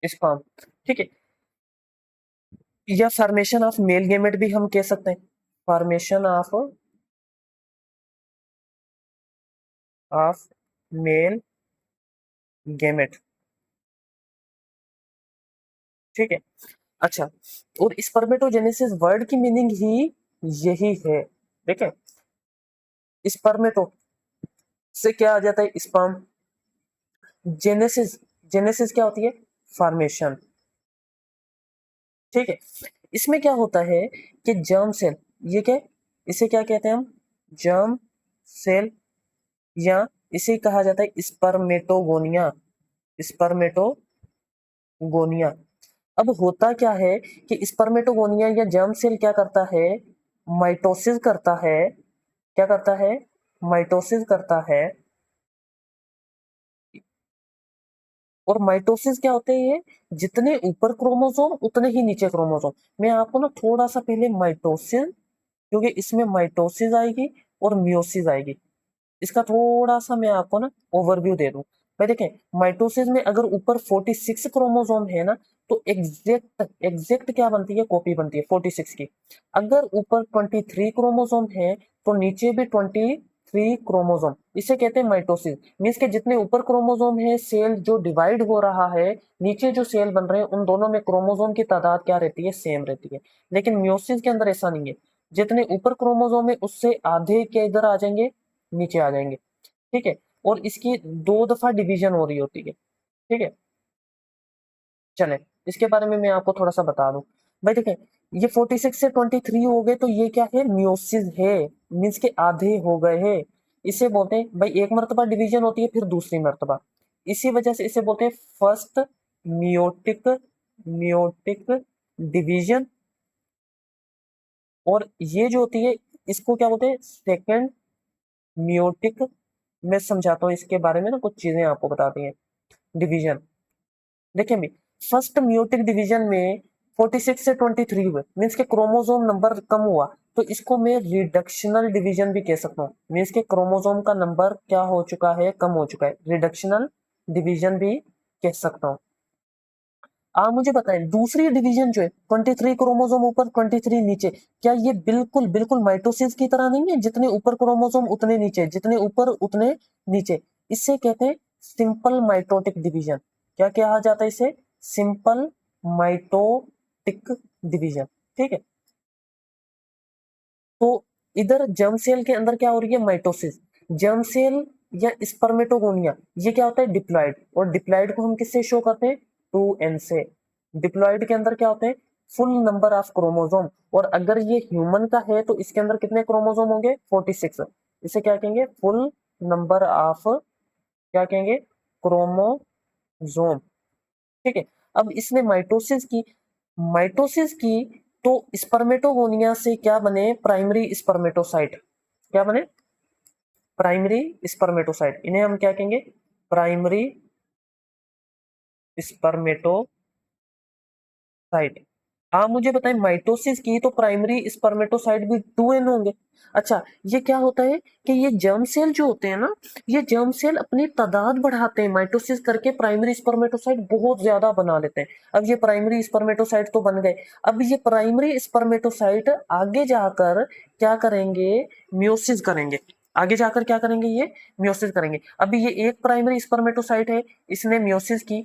sperm, ठीक है। या फॉर्मेशन ऑफ मेल गेमेट भी हम कह सकते हैं, फॉर्मेशन ऑफ मेल गेमेट, ठीक है। अच्छा, और स्पर्मेटोजेनेसिस वर्ड की मीनिंग ही यही है, ठीक है। स्पर्मेटो से क्या आ जाता है, स्पर्म, जेनेसिस, जेनेसिस क्या होती है, फॉर्मेशन, ठीक है। इसमें क्या होता है कि जर्म सेल, ये क्या, इसे क्या कहते हैं हम, जर्म सेल, या इसे कहा जाता है स्पर्मेटोगोनिया, स्पर्मेटोगोनिया। अब होता क्या है कि स्पर्मेटोगोनिया या जर्म सेल क्या करता है, माइटोसिस करता है। क्या करता है, माइटोसिस करता है। और माइटोसिस क्या होते हैं, जितने ऊपर क्रोमोसोम उतने ही नीचे क्रोमोसोम। मैं आपको ना थोड़ा सा पहले माइटोसिस, क्योंकि इसमें माइटोसिस आएगी और मियोसिस आएगी, इसका थोड़ा सा मैं आपको ना ओवरव्यू दे दूं। भाई देखें, माइटोसिस में अगर ऊपर 46 क्रोमोसोम है ना, तो एग्जैक्ट एग्जैक्ट क्या बनती है, कॉपी बनती है 46 की। अगर ऊपर 23 क्रोमोसोम है तो नीचे भी 23 क्रोमोसोम, इसे कहते हैं माइटोसिस। मीन्स के जितने ऊपर क्रोमोसोम है, सेल जो डिवाइड हो रहा है, नीचे जो सेल बन रहे हैं, उन दोनों में क्रोमोसोम की तादाद क्या रहती है, सेम रहती है। लेकिन मियोसिस के अंदर ऐसा नहीं है, जितने ऊपर क्रोमोसोम है उससे आधे के इधर आ जाएंगे, नीचे आ जाएंगे। ठीक है, और इसकी 2 दफा डिवीजन हो रही होती है। ठीक है, चले इसके बारे में मैं आपको थोड़ा सा बता दूं। भाई देखें, ये 46 से 23 हो गए तो ये क्या है, मियोसिस है। मीन्स के आधे हो गए हैं। इसे बोलते हैं भाई, एक मर्तबा डिवीजन होती है फिर दूसरी मर्तबा, इसी वजह से इसे बोलते हैं फर्स्ट मियोटिक मियोटिक डिवीजन। और ये जो होती है इसको क्या बोलते हैं, सेकंड मियोटिक। मैं समझाता हूँ इसके बारे में ना, कुछ चीजें आपको बताती हैं। डिवीजन देखें भी, फर्स्ट मियोटिक डिवीजन में 46 से 23 हुए, मीन्स के क्रोमोसोम नंबर कम हुआ, तो इसको मैं रिडक्शनल डिवीजन भी कह सकता हूँ। मीन्स के क्रोमोसोम का नंबर क्या हो चुका है, कम हो चुका है, रिडक्शनल डिवीजन भी कह सकता हूँ। आप मुझे बताएं, दूसरी डिवीजन जो है 23 क्रोमोसोम ऊपर 23 नीचे, क्या ये बिल्कुल बिल्कुल माइटोसिस की तरह नहीं है, जितने ऊपर क्रोमोसोम उतने नीचे, जितने ऊपर उतने नीचे? इससे कहते हैं सिंपल माइटोटिक डिवीजन। क्या कहा जाता है इसे, सिंपल माइटोटिक डिवीजन। ठीक है, तो इधर जर्म सेल के अंदर क्या हो रही है, माइटोसिस। जर्म सेल या स्पर्मेटोगोनिया, ये क्या होता है, डिप्लॉइड। और डिप्लॉइड को हम किससे शो करते हैं, 2n से। डिप्लॉइड के अंदर क्या होते हैं, फुल नंबर ऑफ क्रोमोसोम। और अगर ये ह्यूमन का है तो इसके अंदर कितने क्रोमोसोम होंगे, 46। इसे क्या कहेंगे, फुल नंबर ऑफ, क्या कहेंगे, क्रोमोसोम। ठीक है, अब इसने माइटोसिस की तो स्पर्मेटोगोनिया से क्या बने, प्राइमरी स्पर्मेटोसाइट। क्या बने, प्राइमरी स्पर्मेटोसाइट। इन्हें हम क्या कहेंगे, प्राइमरी स्पर्मेटोसाइट। आप मुझे बताएं, माइटोसिस की तो प्राइमरी स्पर्मेटोसाइट भी 2n होंगे। अच्छा, ये क्या होता है कि ये जर्म सेल जो होते हैं ना, ये जर्म सेल अपनी तादाद बढ़ाते हैं, माइटोसिस करके प्राइमरी स्पर्मेटोसाइट बहुत ज्यादा बना लेते हैं। अब ये प्राइमरी स्पर्मेटोसाइट तो बन गए, अब ये प्राइमरी स्पर्मेटोसाइट आगे जाकर क्या करेंगे, मियोसिस करेंगे। आगे जाकर क्या करेंगे, ये मियोसिस करेंगे। अभी ये एक प्राइमरी स्पर्मेटोसाइट है, इसने मियोसिस की।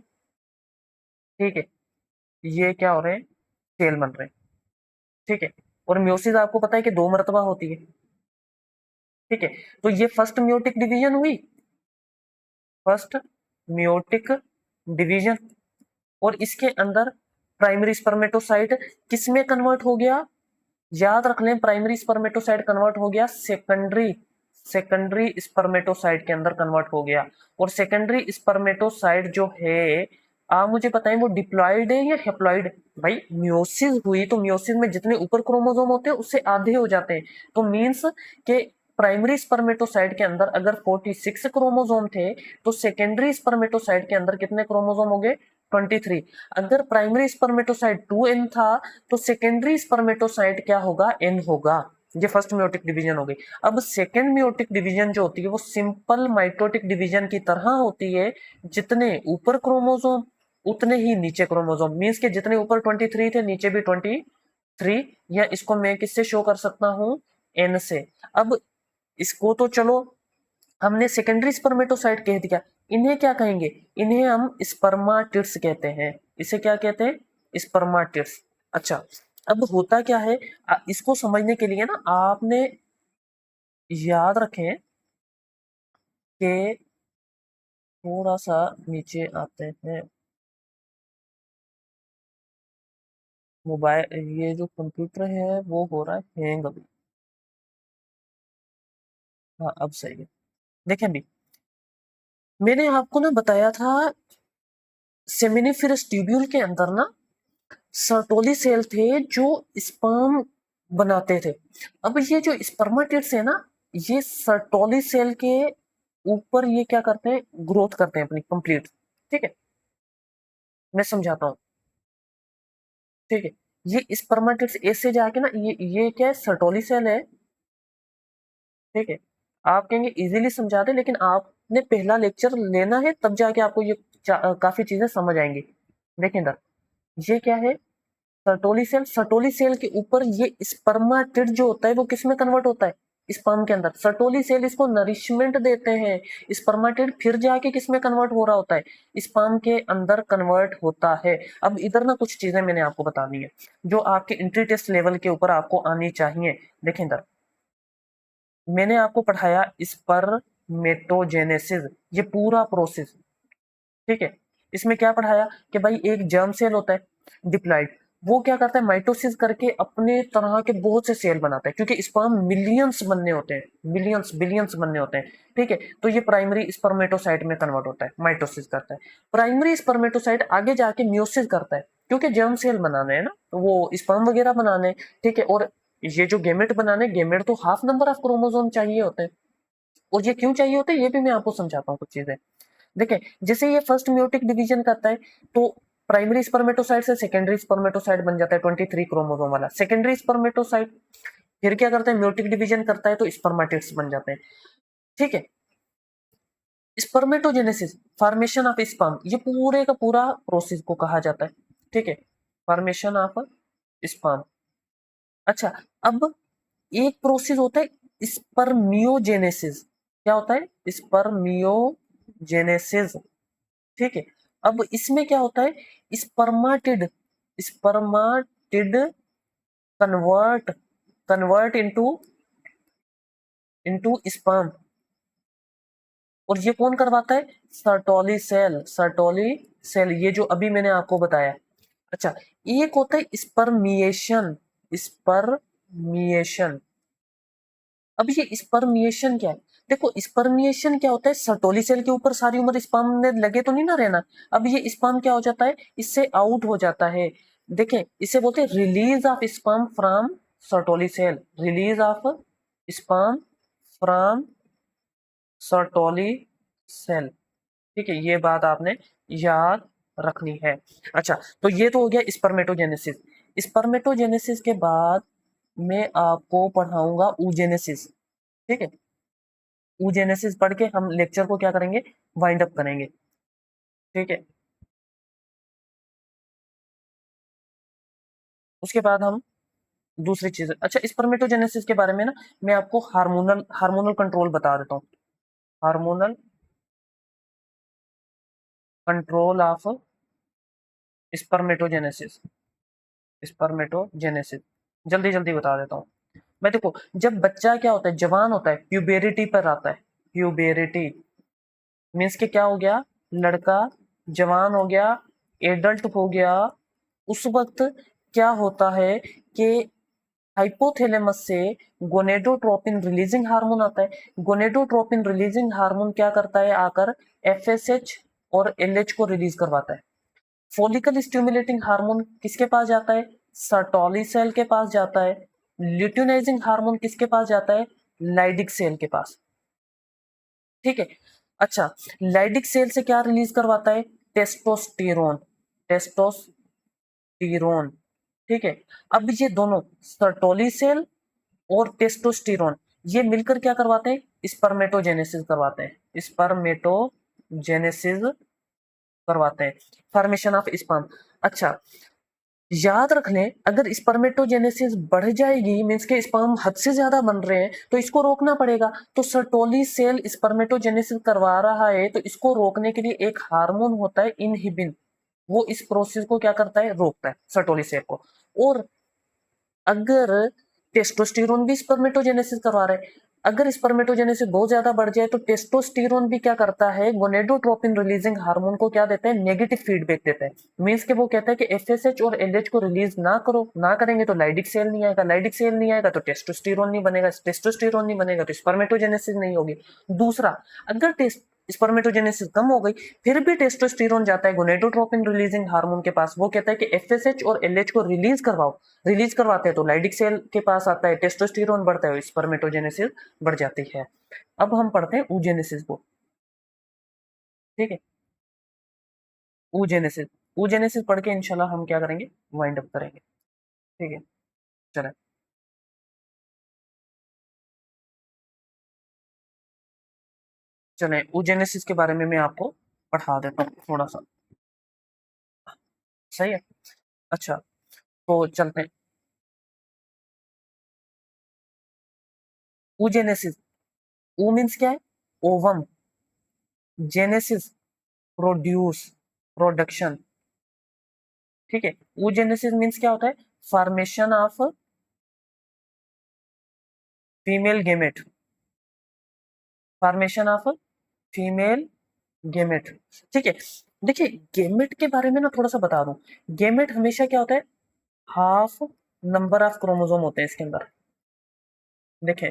ठीक है, ये क्या हो रहे हैं, सेल बन रहे हैं। ठीक है, और मियोसिस आपको पता है कि 2 मरतबा होती है। ठीक है, तो ये फर्स्ट मियोटिक डिवीजन हुई, फर्स्ट मियोटिक डिवीजन। और इसके अंदर प्राइमरी स्पर्मेटोसाइट किस में कन्वर्ट हो गया, याद रख लें, प्राइमरी स्पर्मेटोसाइट कन्वर्ट हो गया सेकेंडरी सेकेंडरी स्पर्मेटोसाइट के अंदर कन्वर्ट हो गया। और सेकेंडरी स्पर्मेटोसाइट जो है, आप मुझे बताएं वो डिप्लॉइड है या हेप्लॉइड। भाई मियोसिस हुई तो मियोसिस में जितने ऊपर क्रोमोसोम होते हैं उससे आधे हो जाते हैं, तो मींस के प्राइमरी स्पर्मेटोसाइट के अंदर अगर 46 क्रोमोसोम थे, तो सेकेंडरी स्पर्मेटोसाइट के अंदर कितने क्रोमोसोम हो गए, 23। अगर प्राइमरी स्पर्मेटोसाइट 2n था, तो सेकेंडरी स्पर्मेटोसाइट क्या होगा, n होगा। ये फर्स्ट मियोटिक डिवीजन हो गई। अब सेकेंड मियोटिक डिवीजन जो होती है वो सिंपल माइटोटिक डिवीजन की तरह होती है, जितने ऊपर क्रोमोसोम उतने ही नीचे क्रोमोसोम। मीन्स के जितने ऊपर 23 थे, नीचे भी 23। या इसको मैं किससे शो कर सकता हूँ, n से। अब इसको तो चलो हमने सेकेंडरी स्पर्मेटोसाइट कह दिया, इन्हें क्या कहेंगे, इन्हें हम स्पर्माटिड्स कहते हैं। इसे क्या कहते हैं, स्पर्माटिड्स। अच्छा, अब होता क्या है, इसको समझने के लिए ना आपने याद रखें कि थोड़ा सा नीचे आते हैं। मोबाइल, ये जो कंप्यूटर है वो हो रहा है हैंग अभी। हाँ अब सही है। देखें भी, मैंने आपको ना बताया था सेमिनिफेरस ट्यूब्यूल के अंदर ना सर्टोली सेल थे जो स्पर्म बनाते थे। अब ये जो स्पर्मेटिड्स है ना, ये सर्टोली सेल के ऊपर ये क्या करते हैं, ग्रोथ करते हैं अपनी कंप्लीट। ठीक है, मैं समझाता हूँ। ठीक है, ये स्पर्मेटिड्स ऐसे जाके ना, ये क्या है, सर्टोली सेल है। ठीक है, आप कहेंगे इजीली समझा दे, लेकिन आपने पहला लेक्चर लेना है तब जाके आपको ये काफी चीजें समझ आएंगी। देखें इधर, ये क्या है, सर्टोली सेल। सर्टोली सेल के ऊपर ये स्पर्मेटिड जो होता है वो किस में कन्वर्ट होता है, स्पर्म के अंदर। सर्टोली सेल इसको नरिशमेंट देते हैं, स्पर्मेटिड फिर जाके किस में कन्वर्ट हो रहा होता है, स्पर्म के अंदर कन्वर्ट होता है। अब इधर ना कुछ चीजें मैंने आपको बतानी है जो आपके एंट्री टेस्ट लेवल के ऊपर आपको आनी चाहिए। देखें इधर, मैंने आपको पढ़ाया स्पर्मेटोजेनेसिस, ये पूरा प्रोसेस। ठीक है, इसमें क्या पढ़ाया कि भाई एक जर्म सेल होता है डिप्लॉइड, वो क्या करता है, माइटोसिस करके अपने तरह के बहुत से सेल बनाता है, क्योंकि स्पर्म मिलियंस बनने होते हैं, मिलियंस बिलियंस बनने होते हैं। ठीक है, तो ये प्राइमरी स्पर्मेटोसाइट में कन्वर्ट होता है, माइटोसिस करता है। प्राइमरी स्पर्मेटोसाइट आगे जाके म्यूसिस करता है, क्योंकि जर्म सेल बनाने हैं ना, तो वो स्पर्म वगैरह बनाने हैं। ठीक है, और ये जो गेमेट बनाने, गेमेट तो हाफ नंबर ऑफ क्रोमोसोम चाहिए होते हैं, और ये क्यों चाहिए होते हैं ये भी मैं आपको समझाता हूँ कुछ चीजें। देखें, जैसे ये फर्स्ट म्यूटिक डिवीजन करता है, तो प्राइमरी स्पर्मेटोसाइट से सेकेंडरी स्पर्मेटोसाइट बन जाता है 23 क्रोमोसोम वाला। सेकेंडरी स्पर्मेटोसाइट फिर क्या करता है, म्यूटिक डिवीजन करता है तो स्पर्मेटिड्स बन जाते हैं। ठीक है, स्पर्मेटोजेनेसिस, फॉर्मेशन ऑफ स्पर्म, ये पूरे का पूरा प्रोसेस को कहा जाता है। ठीक है, फॉर्मेशन ऑफ स्पर्म। अच्छा, अब एक प्रोसेस होता है स्पर्मियोजेनेसिस। क्या होता है, स्पर्मियोजेनेसिस। ठीक है, अब इसमें क्या होता है, spermatid, spermatid convert convert into into sperm, और ये कौन करवाता है, सर्टोली सेल। सर्टोली सेल, ये जो अभी मैंने आपको बताया। अच्छा, एक होता है स्पर्मिएशन। स्पर्मिएशन, अब ये स्पर्मिएशन क्या है, देखो स्पर्मिएशन क्या होता है, सर्टोली सेल के ऊपर सारी उम्र स्पर्म ने लगे तो नहीं ना रहना। अब ये स्पर्म क्या हो जाता है, इससे आउट हो जाता है। देखें, इसे बोलते हैं release of sperm from Sertoli cell, release of sperm from Sertoli cell. ठीक है, ये बात आपने याद रखनी है। अच्छा, तो ये तो हो गया स्पर्मेटोजेनेसिस। स्पर्मेटोजेनेसिस के बाद मैं आपको पढ़ाऊंगा ऊजेनेसिस। ठीक है, ऊजेनेसिस पढ़ के हम लेक्चर को क्या करेंगे, वाइंड अप करेंगे। ठीक है, उसके बाद हम दूसरी चीज, अच्छा स्पर्मेटोजेनेसिस के बारे में ना मैं आपको हार्मोनल हार्मोनल कंट्रोल बता देता हूँ। Hormonal control of spermatogenesis, spermatogenesis जल्दी जल्दी बता देता हूँ मैं। देखो, जब बच्चा क्या होता है, जवान होता है, प्यूबेरिटी पर आता है। प्यूबेरिटी मीन्स के क्या हो गया, लड़का जवान हो गया, एडल्ट हो गया। उस वक्त क्या होता है कि हाइपोथैलेमस से गोनेडोट्रोपिन रिलीजिंग हार्मोन आता है। गोनेडोट्रोपिन रिलीजिंग हार्मोन क्या करता है, आकर एफएसएच और एलएच को रिलीज करवाता है। फोलिकल स्टिमुलेटिंग हार्मोन किसके पास जाता है, सर्टोली सेल के पास जाता है। ल्यूटिनाइजिंग हार्मोन किसके पास जाता है, लाइडिक सेल के पास। ठीक है, अच्छा, लाइडिक सेल से क्या रिलीज करवाता है, टेस्टोस्टेरोन, टेस्टोस्टेरोन। ठीक है, अब ये दोनों सर्टोली सेल और टेस्टोस्टेरोन ये मिलकर क्या करवाते हैं, स्पर्मेटोजेनेसिस करवाते हैं, स्पर्मेटोजेनेसिस करवाते हैं, फॉर्मेशन ऑफ स्पर्म। अच्छा, याद रख लें, अगर स्पर्मेटोजेनेसिस बढ़ जाएगी, मीन्स के स्पर्म हद से ज्यादा बन रहे हैं, तो इसको रोकना पड़ेगा। तो सर्टोली सेल स्पर्मेटोजेनेसिस करवा रहा है, तो इसको रोकने के लिए एक हार्मोन होता है इनहिबिन, वो इस प्रोसेस को क्या करता है, रोकता है सर्टोली सेल को। और अगर टेस्टोस्टेरोन भी स्पर्मेटोजेनेसिस करवा रहा है, अगर स्पर्मेटोजेनेसिस बहुत ज्यादा बढ़ जाए तो टेस्टोस्टेरोन भी क्या करता है, गोनेडोट्रोपिन रिलीजिंग हार्मोन को क्या देते हैं, नेगेटिव फीडबैक देते हैं। मींस के वो कहता है कि एफएसएच और एलएच को रिलीज ना करो, ना करेंगे तो लाइडिक सेल नहीं आएगा, लाइडिक सेल नहीं आएगा तो टेस्टोस्टेरोन नहीं बनेगा, टेस्टोस्टेरोन नहीं बनेगा तो स्पर्मेटोजेनेसिस नहीं होगी। दूसरा, अगर स्पर्मेटोजेनेसिस कम हो गई फिर भी टेस्टोस्टेरोन जाता है गोनेडोट्रोपिन रिलीजिंग हार्मोन के पास, वो कहता है कि एफएसएच और एलएच को रिलीज करवाओ, रिलीज करवाते हैं तो लाइडिक सेल के पास आता है, टेस्टोस्टेरोन बढ़ता है, स्पर्मेटोजेनेसिस बढ़ जाती है। अब हम पढ़ते हैं oogenesis को, ठीक है। oogenesis, oogenesis पढ़ के इंशाल्लाह हम क्या करेंगे, वाइंड अप करेंगे, ठीक है। चलें, चलें oogenesis के बारे में मैं आपको पढ़ा देता हूँ थोड़ा सा, सही है। अच्छा, तो चलते हैं। oogenesis, ओ मीन्स क्या है, ओवम, जेनेसिस प्रोड्यूस, प्रोडक्शन, ठीक है। oogenesis मीन्स क्या होता है, formation of female gamete, formation of female gamete, ठीक है। देखिए गेमेट के बारे में ना थोड़ा सा बता दूं, गेमेट हमेशा क्या होता है, हाफ नंबर ऑफ क्रोमोसोम होते हैं इसके अंदर, देखें।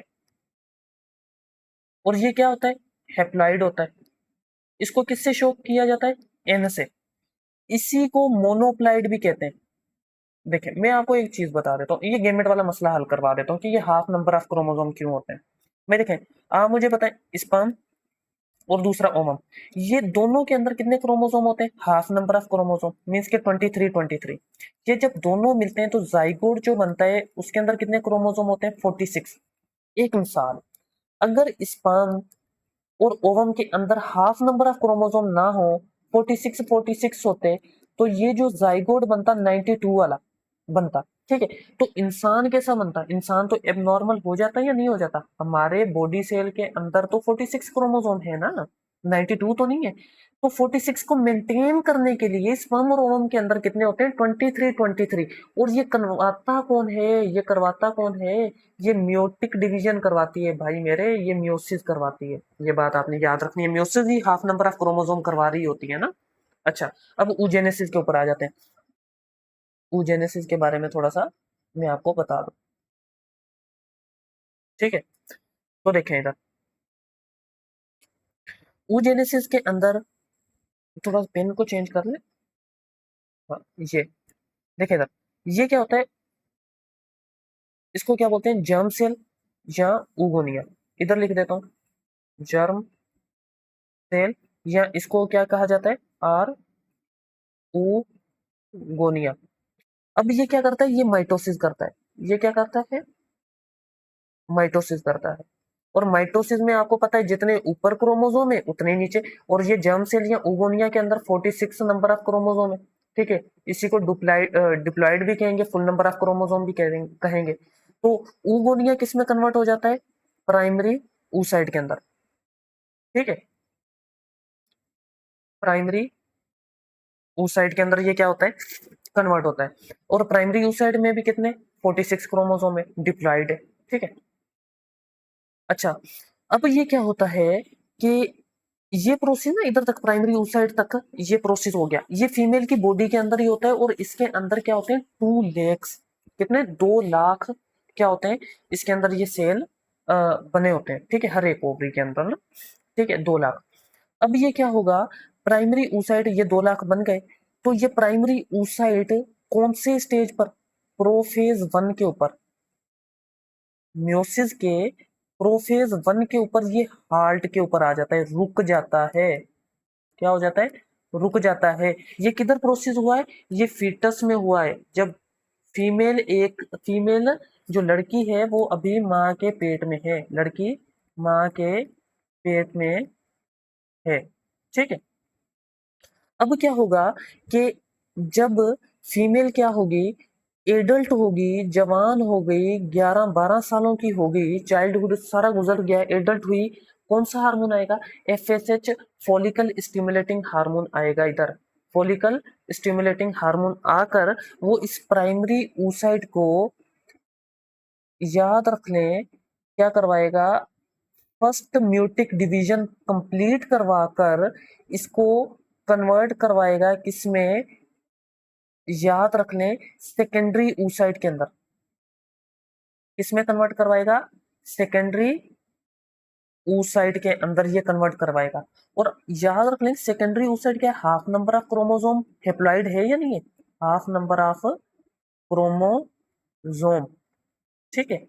और ये क्या होता है, हेप्लॉइड होता है। इसको किससे शो किया जाता है, एन से। इसी को मोनोप्लाइड भी कहते हैं। देखें मैं आपको एक चीज बता देता हूँ, ये गेमेट वाला मसला हल करवा देता हूँ कि ये हाफ नंबर ऑफ क्रोमोसोम क्यों होते हैं। मैं देखें, आप मुझे बताएं, स्पर्म और दूसरा ओमम, ये दोनों के अंदर कितने क्रोमोसोम होते हैं, half number of chromosome, means के 23 ये जब दोनों मिलते हैं तो जाइगोट जो बनता है उसके अंदर कितने क्रोमोसोम होते हैं, 46। एक मिसाल, अगर स्पर्म और ओवम के अंदर हाफ नंबर ऑफ क्रोमोसोम ना हो, 46 होते, तो ये जो जाइगोट बनता 92 वाला बनता, ठीक है। तो इंसान कैसा बनता, इंसान तो एबनॉर्मल हो जाता या नहीं हो जाता, हमारे बॉडी सेल के अंदर तो 46 क्रोमोसोम है ना, 92 तो नहीं है। तो 46 को मेंटेन करने के लिए स्पर्म और ओवम के अंदर कितने होते हैं, 23। और ये करवाता कौन है, ये करवाता कौन है, ये म्योटिक डिवीजन करवाती है भाई मेरे, ये म्योसिस करवाती है। ये बात आपने याद रखनी है, meiosis he half number of chromosome करवा रही होती है ना। अच्छा, अब ऊजेनेसिस के ऊपर आ जाते हैं। ऊजेनेसिस के बारे में थोड़ा सा मैं आपको बता दूं, ठीक है। तो देखें इधर, ऊजेनेसिस के अंदर, थोड़ा पेन को चेंज कर ले। हाँ, ये देखें इधर, ये क्या होता है, इसको क्या बोलते हैं, जर्म सेल या उगोनिया। इधर लिख देता हूँ, जर्म सेल, या इसको क्या कहा जाता है, आर उगोनिया। अब ये क्या करता है, ये माइटोसिस करता है, ये क्या करता है, माइटोसिस करता है। और माइटोसिस में आपको पता है जितने ऊपर क्रोमोसोम है उतने नीचे, और ये जर्म सेल या उगोनिया के अंदर 46 नंबर ऑफ क्रोमोसोम है, ठीक है। इसी को डिप्लॉइड भी कहेंगे, फुल नंबर ऑफ क्रोमोसोम भी कहेंगे। तो उगोनिया किस में कन्वर्ट हो जाता है, प्राइमरी oocyte के अंदर, ठीक है। प्राइमरी oocyte के अंदर ये क्या होता है, कन्वर्ट होता है। और प्राइमरी oocyte में भी कितने, 46 क्रोमोसोम है, डिप्लॉइड है, ठीक है। अच्छा, अब ये क्या होता है कि ये प्रोसेस ना इधर तक, प्राइमरी oocyte तक ये प्रोसेस हो गया, ये फीमेल की बॉडी के अंदर ही होता है। और इसके अंदर क्या होते हैं, 2 lakhs, कितने, 2 लाख क्या होते हैं इसके अंदर, ये सेल बने होते हैं, ठीक है, हर एक ओवरी के अंदर ना, ठीक है, 2 लाख। अब ये क्या होगा, प्राइमरी oocyte ये 2 लाख बन गए, तो ये प्राइमरी oocyte कौन से स्टेज पर, प्रोफेज 1 के ऊपर, म्योसिस के प्रोफेज 1 के ऊपर ये हार्ट के ऊपर आ जाता है, रुक जाता है। क्या हो जाता है, रुक जाता है। ये किधर प्रोसेस हुआ है, ये फीटस में हुआ है, जब फीमेल जो लड़की है वो अभी माँ के पेट में है, लड़की माँ के पेट में है, ठीक है। अब क्या होगा कि जब फीमेल क्या होगी, एडल्ट होगी, जवान हो गई, 11-12 सालों की हो गई, चाइल्डहुड सारा गुजर गया, एडल्ट हुई, कौन सा हार्मोन आएगा, एफएसएच, फॉलिकल स्टिमुलेटिंग हार्मोन आएगा इधर। फॉलिकल स्टिमुलेटिंग हार्मोन आकर वो इस प्राइमरी oocyte को, याद रख लें, क्या करवाएगा, फर्स्ट म्यूटिक डिवीजन कंप्लीट करवाकर इसको कन्वर्ट करवाएगा किसमें, याद रख लें, सेकेंडरी oocyte के अंदर। किसमें कन्वर्ट करवाएगा, सेकेंडरी oocyte के अंदर ये कन्वर्ट करवाएगा। और याद रख लें सेकेंडरी oocyte क्या, half number of chromosome haploid है या नहीं है, हाफ नंबर ऑफ क्रोमोसोम, ठीक है।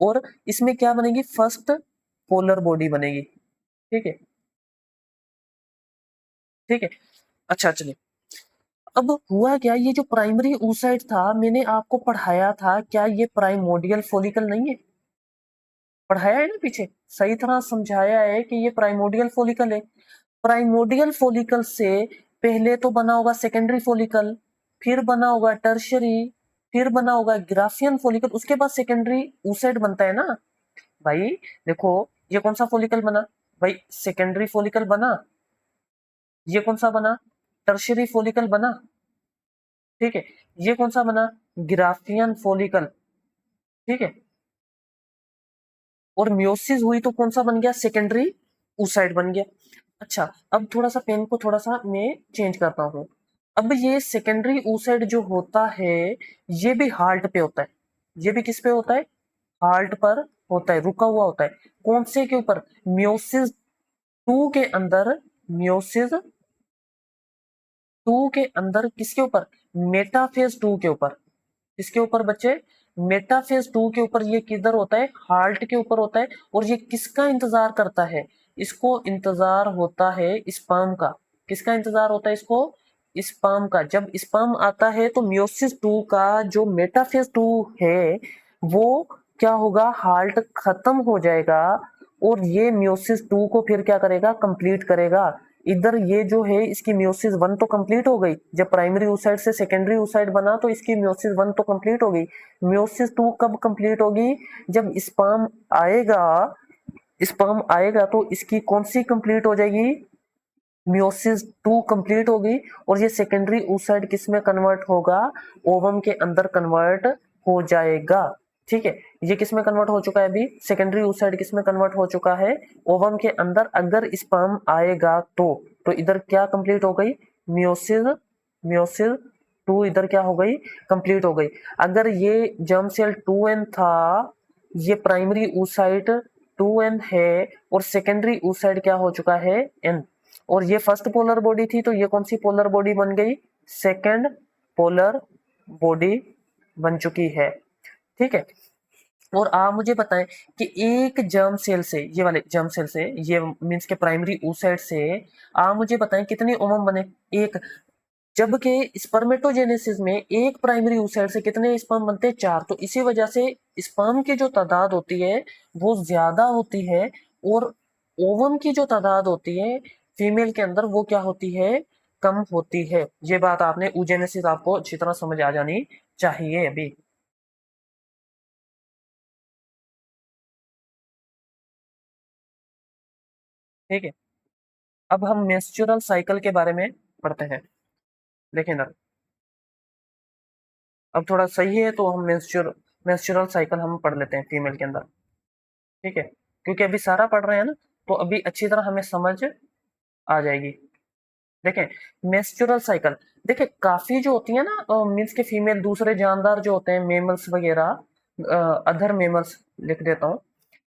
और इसमें क्या बनेगी, फर्स्ट पोलर बॉडी बनेगी, ठीक है, ठीक है। अच्छा चलिए, अब हुआ क्या, ये जो प्राइमरी oocyte था मैंने आपको पढ़ाया था, क्या ये प्राइमोडियल फॉलिकल नहीं है, पढ़ाया है ना पीछे, सही तरह समझाया है कि ये प्राइमोडियल फॉलिकल है। प्राइमोडियल फॉलिकल से पहले तो बना होगा सेकेंडरी फॉलिकल, फिर बना होगा टर्शियरी, फिर बना होगा ग्राफियन फॉलिकल, उसके बाद सेकेंडरी oocyte बनता है ना भाई। देखो ये कौन सा फॉलिकल बना भाई, सेकेंडरी फॉलिकल बना, ये कौन सा बना, टर्शियरी फॉलिकल बना, ठीक है। ये कौन सा बना, ग्राफियन फॉलिकल, ठीक है। और म्योसिस हुई तो कौन सा बन गया, सेकेंडरी oocyte बन गया। अच्छा अब थोड़ा सा पेन को थोड़ा सा मैं चेंज करता हूँ। अब ये सेकेंडरी oocyte जो होता है ये भी हार्ट पे होता है, ये भी किस पे होता है, हार्ट पर होता है, रुका हुआ होता है। कौन से के ऊपर, म्योसिस टू के अंदर, म्योसिस टू के अंदर किसके ऊपर, मेटाफेज टू के ऊपर, किसके ऊपर बच्चे, मेटाफेज टू के ऊपर। ये किधर होता है, हार्ट के ऊपर होता है। और ये किसका इंतजार करता है, इसको इंतजार होता है स्पर्म का, किसका इंतजार होता है इसको, स्पर्म का। जब स्पर्म आता है तो मियोसिस टू का जो मेटाफेज टू है वो क्या होगा, हार्ट खत्म हो जाएगा और ये मियोसिस टू को फिर क्या करेगा, कंप्लीट करेगा। इधर ये जो है इसकी मियोसिस वन तो कंप्लीट हो गई, जब प्राइमरी oocyte से सेकेंडरी oocyte बना तो इसकी मियोसिस वन तो कंप्लीट हो गई। मियोसिस टू कब कंप्लीट होगी, जब स्पर्म आएगा, स्पर्म आएगा तो इसकी कौन सी कंप्लीट हो जाएगी, मियोसिस टू कंप्लीट होगी। और ये सेकेंडरी oocyte किस में कन्वर्ट होगा, ओवम के अंदर कन्वर्ट हो जाएगा, ठीक है। ये किस में कन्वर्ट हो चुका है, अभी सेकेंडरी oocyte किस में कन्वर्ट हो चुका है, ओवम के अंदर। अगर स्पर्म आएगा तो इधर क्या कंप्लीट हो गई, मियोसिस, मियोसिस टू इधर क्या हो गई, कंप्लीट हो गई। अगर ये जर्म सेल 2n था, ये प्राइमरी oocyte 2n है और सेकेंडरी oocyte क्या हो चुका है, n। और ये फर्स्ट पोलर बॉडी थी तो ये कौन सी पोलर बॉडी बन गई, सेकेंड पोलर बॉडी बन चुकी है, ठीक है। और आप मुझे बताएं कि एक जर्म सेल से, ये वाले जर्म सेल से, ये मींस के प्राइमरी oocyte से आप मुझे बताएं कितने ओवम बने, एक। जबकि स्पर्मेटोजेनेसिस में एक प्राइमरी oocyte से कितने स्पर्म बनते हैं, चार। तो इसी वजह से स्पर्म की जो तादाद होती है वो ज्यादा होती है और ओवम की जो तादाद होती है फीमेल के अंदर वो क्या होती है, कम होती है। ये बात आपने ऊजेनेसिस आपको अच्छी तरह समझ आ जानी चाहिए अभी, ठीक है। अब हम मेंस्ट्रुअल साइकिल के बारे में पढ़ते हैं, देखें ना। अब थोड़ा सही है तो हम मेंस्ट्रुअल साइकिल हम पढ़ लेते हैं फीमेल के अंदर, ठीक है। क्योंकि अभी सारा पढ़ रहे हैं ना तो अभी अच्छी तरह हमें समझ आ जाएगी। देखें मेंस्ट्रुअल साइकिल, देखें काफी जो होती है ना मीन्स के फीमेल दूसरे जानदार जो होते हैं मेमल्स वगैरह, अदर मेमल्स लिख देता हूँ,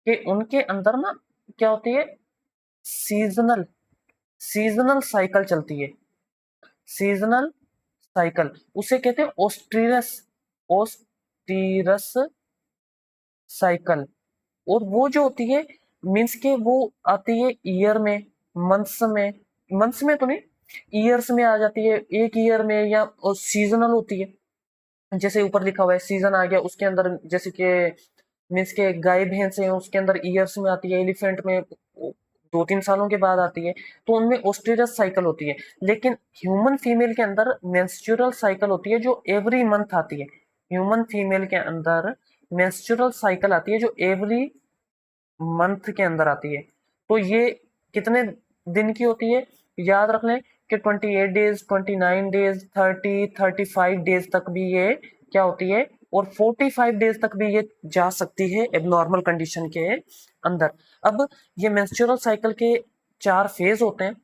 कि उनके अंदर ना क्या होती है, सीजनल, सीजनल साइकिल चलती है, सीजनल साइकिल। उसे कहते हैं ओस्ट्रीरस, ओस्टीरस साइकिल। और वो जो होती है मीन्स के वो आती है ईयर में, मंथ्स में, मंथ्स में तो नहीं, ईयर्स में आ जाती है, एक ईयर में, या सीजनल होती है। जैसे ऊपर लिखा हुआ है सीजन आ गया उसके अंदर, जैसे कि मीन्स के गाय भैंस है उसके अंदर ईयर्स में आती है, एलिफेंट में 2-3 सालों के बाद आती है, तो उनमें ओस्ट्रिरस साइकिल होती है। लेकिन ह्यूमन फीमेल के अंदर मेंस्ट्रुअल साइकिल होती है जो एवरी मंथ आती है, ह्यूमन फीमेल के अंदर मेंस्ट्रुअल साइकिल आती है जो एवरी मंथ के अंदर आती है। तो ये कितने दिन की होती है, याद रख लें कि 28 डेज, 29 डेज, 30, 35 डेज तक भी ये क्या होती है, और 45 डेज तक भी ये जा सकती है एबनॉर्मल कंडीशन के अंदर। अब ये मेंस्ट्रुअल साइकिल के 4 फेज होते हैं।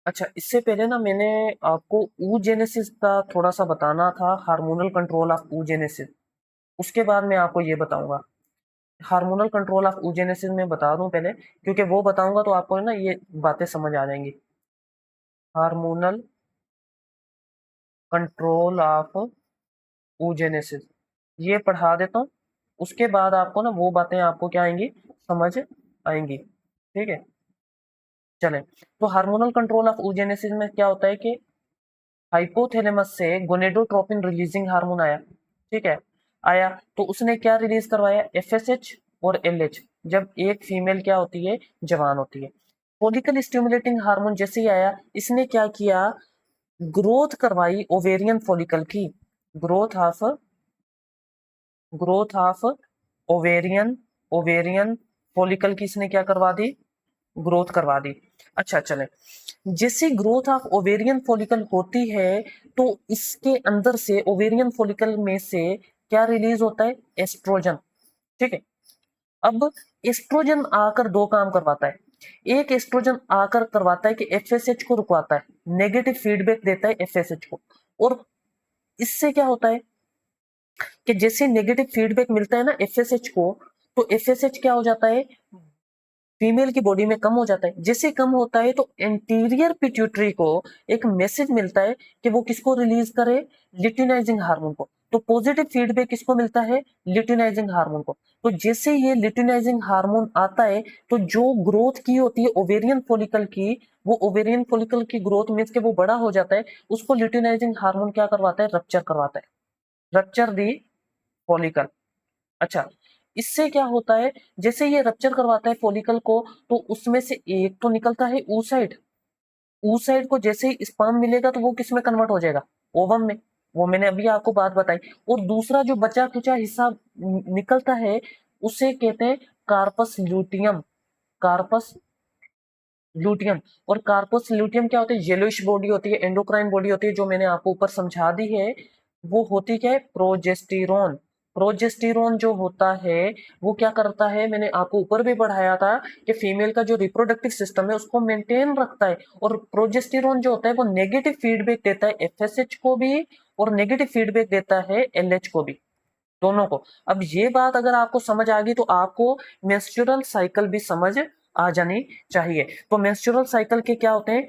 अच्छा, इससे पहले ना मैंने आपको oogenesis का थोड़ा सा बताना था, हार्मोनल कंट्रोल ऑफ oogenesis। उसके बाद मैं आपको ये बताऊंगा। हार्मोनल कंट्रोल ऑफ oogenesis में बता दूं पहले, क्योंकि वो बताऊंगा तो आपको ना ये बातें समझ आ जाएंगी। हार्मोनल कंट्रोल ऑफ oogenesis ये पढ़ा देता हूँ। उसके बाद आपको ना वो बातें आपको क्या आएंगी, समझ आएंगी। ठीक है, चलें। तो हार्मोनल कंट्रोल ऑफ oogenesis में क्या होता है कि हाइपोथैलेमस से गोनेडोट्रोपिन रिलीजिंग हार्मोन आया। ठीक है, आया तो उसने क्या रिलीज करवाया, एफएसएच और एलएच, जब एक फीमेल क्या होती है, जवान होती है। फॉलिकल स्टिमुलेटिंग हार्मोन जैसे ही आया, इसने क्या किया, ग्रोथ करवाई ओवेरियन फॉलिकल की। Growth of growth of ovarian ovarian follicle की इसने क्या करवा दी, ग्रोथ करवा दी। अच्छा, चले। जैसे ग्रोथ ऑफ ओवेरियन फॉलिकल होती है तो इसके अंदर से, ओवेरियन फॉलिकल में से क्या रिलीज होता है, एस्ट्रोजन। ठीक है, अब एस्ट्रोजन आकर दो काम करवाता है। एक एस्ट्रोजन आकर करवाता है कि एफएसएच को रुकवाता है, नेगेटिव फीडबैक देता है एफएसएच को। और इससे क्या होता है कि जैसे नेगेटिव फीडबैक मिलता है ना एफएसएच को, तो एफएसएच क्या हो जाता है, फीमेल की बॉडी में कम हो जाता है। जैसे कम होता है तो एंटीरियर पिट्यूटरी को एक मैसेज मिलता है कि वो किसको रिलीज करे, लिटिनाइजिंग हार्मोन को। तो पॉजिटिव फीडबैक किसको मिलता है, लिटिनाइजिंग हार्मोन को। तो जैसे ये लिटिनाइजिंग हार्मोन आता है तो जो ग्रोथ की होती है ओवेरियन फॉलिकल की, वो ओवेरियन फॉलिकल की ग्रोथ मीन्स के वो बड़ा हो जाता है, उसको लिटिनाइजिंग हार्मोन क्या करवाता है, रप्चर करवाता है, रप्चर दी फॉलिकल। अच्छा, इससे क्या होता है, जैसे ये रप्चर करवाता है फॉलिकल को, तो उसमें से एक तो निकलता है oocyte। oocyte को जैसे ही स्पर्म मिलेगा तो वो किस में कन्वर्ट हो जाएगा, ओवम में। वो मैंने अभी आपको बात बताई। और दूसरा जो बचा खुचा हिस्सा निकलता है, उसे कहते हैं कार्पस ल्यूटियम। Corpus luteum. और कार्पस ल्यूटियम क्या होता है, येलोइश बॉडी होती है, एंडोक्राइन बॉडी होती है, जो मैंने आपको ऊपर समझा दी है। वो होती क्या है, प्रोजेस्टेरोन। प्रोजेस्टेरोन जो होता है वो क्या करता है, मैंने आपको ऊपर भी पढ़ाया था कि फीमेल का जो रिप्रोडक्टिव सिस्टम है उसको मेंटेन रखता है। और प्रोजेस्टेरोन जो होता है वो नेगेटिव फीडबैक देता है एफएसएच को भी, और नेगेटिव फीडबैक देता है एलएच को भी, दोनों को। अब ये बात अगर आपको समझ आ गई तो आपको मेंस्ट्रुअल साइकिल भी समझ आ जानी चाहिए। तो मेंस्ट्रुअल साइकिल के क्या होते हैं,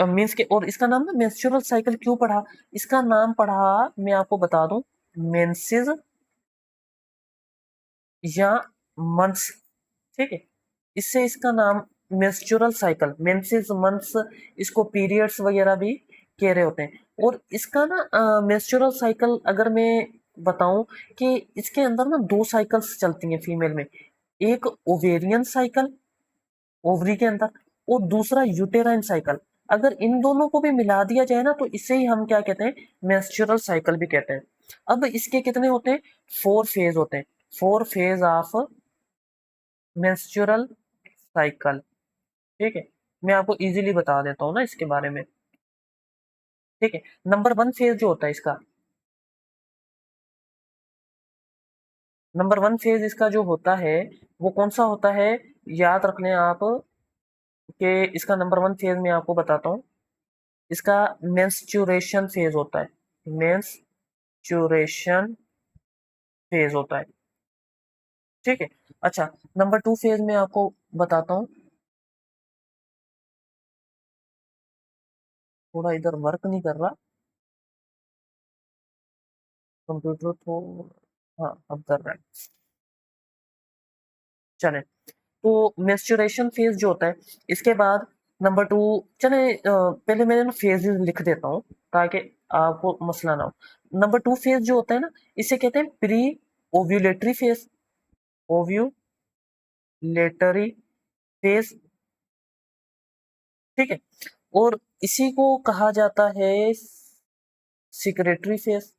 मीन्स के, और इसका नाम ना मेंस्ट्रुअल साइकिल क्यों पढ़ा, इसका नाम पढ़ा मैं आपको बता दूं, मेंसेस या मंथ्स। ठीक है, इससे इसका नाम मेंस्ट्रुअल साइकिल, मेंसेस, मंथ्स, इसको पीरियड्स वगैरह भी कह रहे होते हैं। और इसका ना मेंस्ट्रुअल साइकिल अगर मैं बताऊं कि इसके अंदर ना दो साइकिल्स चलती हैं फीमेल में। एक ओवेरियन साइकिल, ओवरी के अंदर, और दूसरा यूटेराइन साइकिल। अगर इन दोनों को भी मिला दिया जाए ना तो इसे ही हम क्या कहते हैं, मेंस्ट्रुअल साइकिल भी कहते हैं। अब इसके कितने होते हैं, 4 फेज होते हैं। 4 फेज ऑफ मेंस्ट्रुअल साइकिल। ठीक है, मैं आपको इजीली बता देता हूँ ना इसके बारे में। ठीक है, नंबर 1 फेज जो होता है इसका, नंबर 1 फेज इसका जो होता है वो कौन सा होता है, याद रख लें आप कि इसका नंबर 1 फेज मैं आपको बताता हूँ, इसका मेंस्ट्रुएशन फेज होता है। मेंस्ट्रुएशन फेज होता है। ठीक है, अच्छा, नंबर 2 फेज में आपको बताता हूँ। थोड़ा इधर वर्क नहीं कर रहा कंप्यूटर तो, हाँ अब कर रहा है। चले, तो मेंस्ट्रुएशन फेज जो होता है, इसके बाद नंबर 2, चले पहले मैंने ना फेजेस लिख देता हूँ ताकि आपको मसला ना हो। नंबर 2 फेज जो होता है ना, इसे कहते हैं pre ovulatory phase, ovulatory phase. ठीक है, और इसी को कहा जाता है सिक्रेटरी फेज।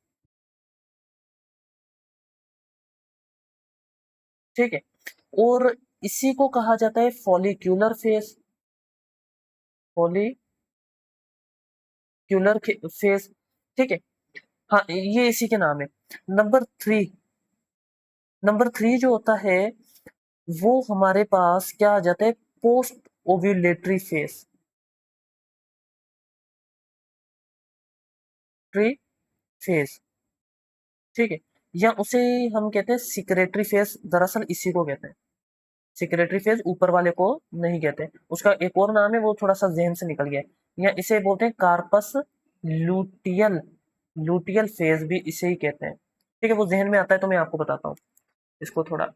ठीक है, और इसी को कहा जाता है फॉलिक्यूलर फेज, फॉलिक्यूलर फेज। ठीक है, हाँ, ये इसी के नाम है। नंबर 3 जो होता है वो हमारे पास क्या आ जाता है, post ovulatory phase. Tree phase, ठीक है, या उसे हम कहते हैं सिक्रेटरी फेज, दरअसल इसी को कहते हैं। सिक्रेटरी फेज ऊपर वाले को नहीं कहते, उसका एक और नाम है, वो थोड़ा सा जहन से निकल गया है। या इसे बोलते हैं कार्पस लूटियल, लूटियल फेज भी इसे ही कहते हैं। ठीक है, वो जहन में आता है तो मैं आपको बताता हूँ, इसको थोड़ा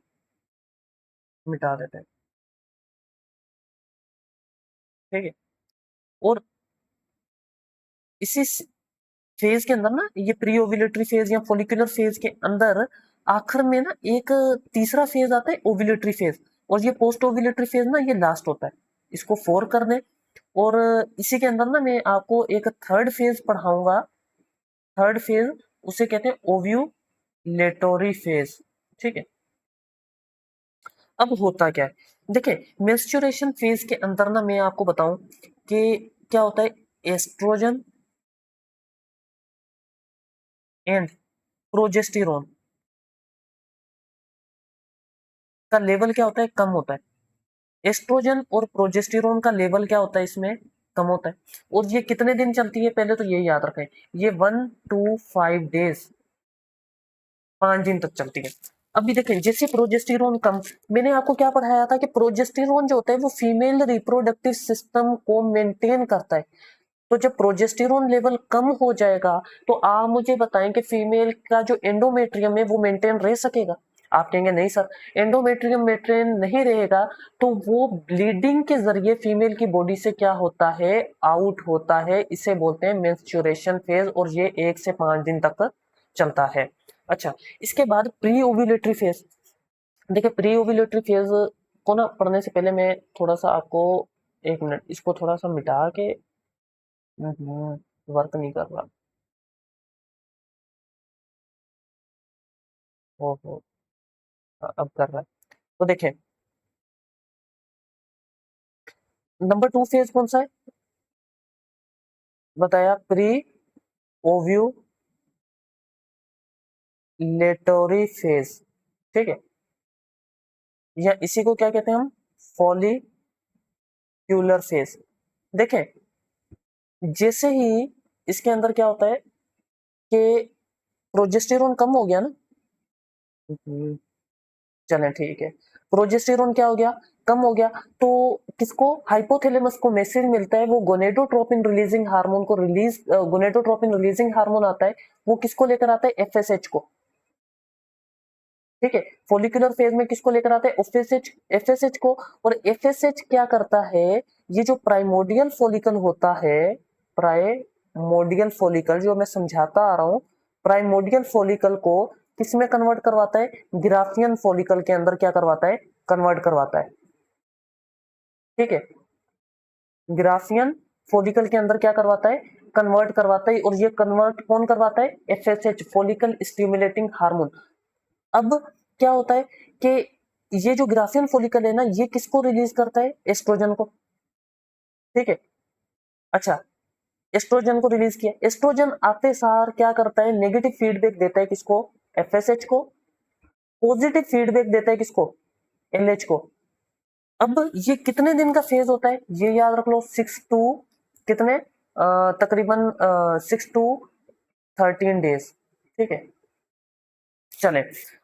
मिटा देते हैं। ठीक है, और इसी फेज के अंदर ना, ये प्री ओव्यूलेटरी फेज या फोलिकुलर फेज के अंदर आखिर में ना एक तीसरा फेज आता है, ओव्यूलेटरी फेज। और ये पोस्ट ओव्यूलेटरी फेज ना, ये लास्ट होता है। इसको 4 कर दें। और इसी के अंदर ना मैं आपको एक थर्ड फेज पढ़ाऊंगा। थर्ड फेज उसे कहते हैं ओव्यूलेटरी फेज। ठीक है, अब होता क्या है, देखिए मेंस्ट्रुएशन फेज के अंदर ना मैं आपको बताऊं कि क्या होता है, एस्ट्रोजन एंड प्रोजेस्टेरोन का लेवल क्या होता है, कम होता है। एस्ट्रोजन और प्रोजेस्टेरोन का लेवल क्या होता है इसमें, कम होता है। और ये कितने दिन चलती है, पहले तो ये याद रखें, ये 1 to 5 डेज, 5 दिन तक चलती है। अभी देखें, जैसे प्रोजेस्टेरोन कम, मैंने आपको क्या पढ़ाया था कि प्रोजेस्टेरोन जो होता है वो फीमेल रिप्रोडक्टिव सिस्टम को मेंटेन करता है। तो जब प्रोजेस्टेरोन लेवल कम हो जाएगा तो आप मुझे बताएं कि फीमेल का जो एंडोमेट्रियम है वो मेंटेन रह सकेगा। आप कहेंगे नहीं सर, एंडोमेट्रियम मेंटेन नहीं रहेगा तो वो ब्लीडिंग के जरिए फीमेल की बॉडी से क्या होता है, आउट होता है। इसे बोलते हैं मेंस्ट्रुएशन फेज, और ये 1 से 5 दिन तक चलता है। अच्छा, इसके बाद प्री ओव्यूलेटरी फेज। देखिए प्री ओव्यूलेटरी फेज को ना पढ़ने से पहले मैं थोड़ा सा आपको, 1 मिनट, इसको थोड़ा सा मिटा के, वर्क नहीं कर रहा। ओहो, अब कर रहा है। तो देखें, नंबर 2 फेज कौन सा है, बताया, प्री ओव्यूलेटरी फेज। ठीक है, या इसी को क्या कहते हैं हम, फॉलिक्यूलर फेज। देखें, जैसे ही इसके अंदर क्या होता है कि प्रोजेस्टेरोन कम हो गया ना, चलें ठीक है, प्रोजेस्टेरोन क्या हो गया, कम हो गया, तो किसको, हाइपोथैलेमस को मैसेज मिलता है, वो गोनेडोट्रोपिन रिलीजिंग हार्मोन को रिलीज, गोनेडोट्रोपिन रिलीजिंग हार्मोन आता है, वो किसको लेकर आता है, एफएसएच को। ठीक है, फोलिकुलर फेज में किसको लेकर आता है, एफएसएच, एफएसएच को। और एफएसएच क्या करता है, ये जो प्राइमोडियल फोलिकल होता है, प्राइमोडियल फोलिकल जो मैं समझाता आ रहा हूं, प्राइमोडियल फोलिकल को किस में कन्वर्ट करवाता है, ग्राफियन फोलिकल के अंदर क्या करवाता है, कन्वर्ट करवाता है। ठीक है, ग्राफियन फोलिकल के अंदर क्या करवाता है, कन्वर्ट करवाता है। और ये कन्वर्ट कौन करवाता है, एफएसएच, फोलिकल स्टिमुलेटिंग हार्मोन। अब क्या होता है कि ये जो ग्राफियन फोलिकल है ना, ये किसको रिलीज करता है, एस्ट्रोजन को। ठीक है, अच्छा, एस्ट्रोजन को रिलीज किया, एस्ट्रोजन आते सार क्या करता है, नेगेटिव फीडबैक देता है किसको, एफएसएच को, पॉजिटिव फीडबैक देता है किसको, एलएच को। अब ये कितने दिन का फेज होता है, ये याद रख लो, 6 to कितने, तकरीबन 6 to 13 डेज। ठीक है, चले,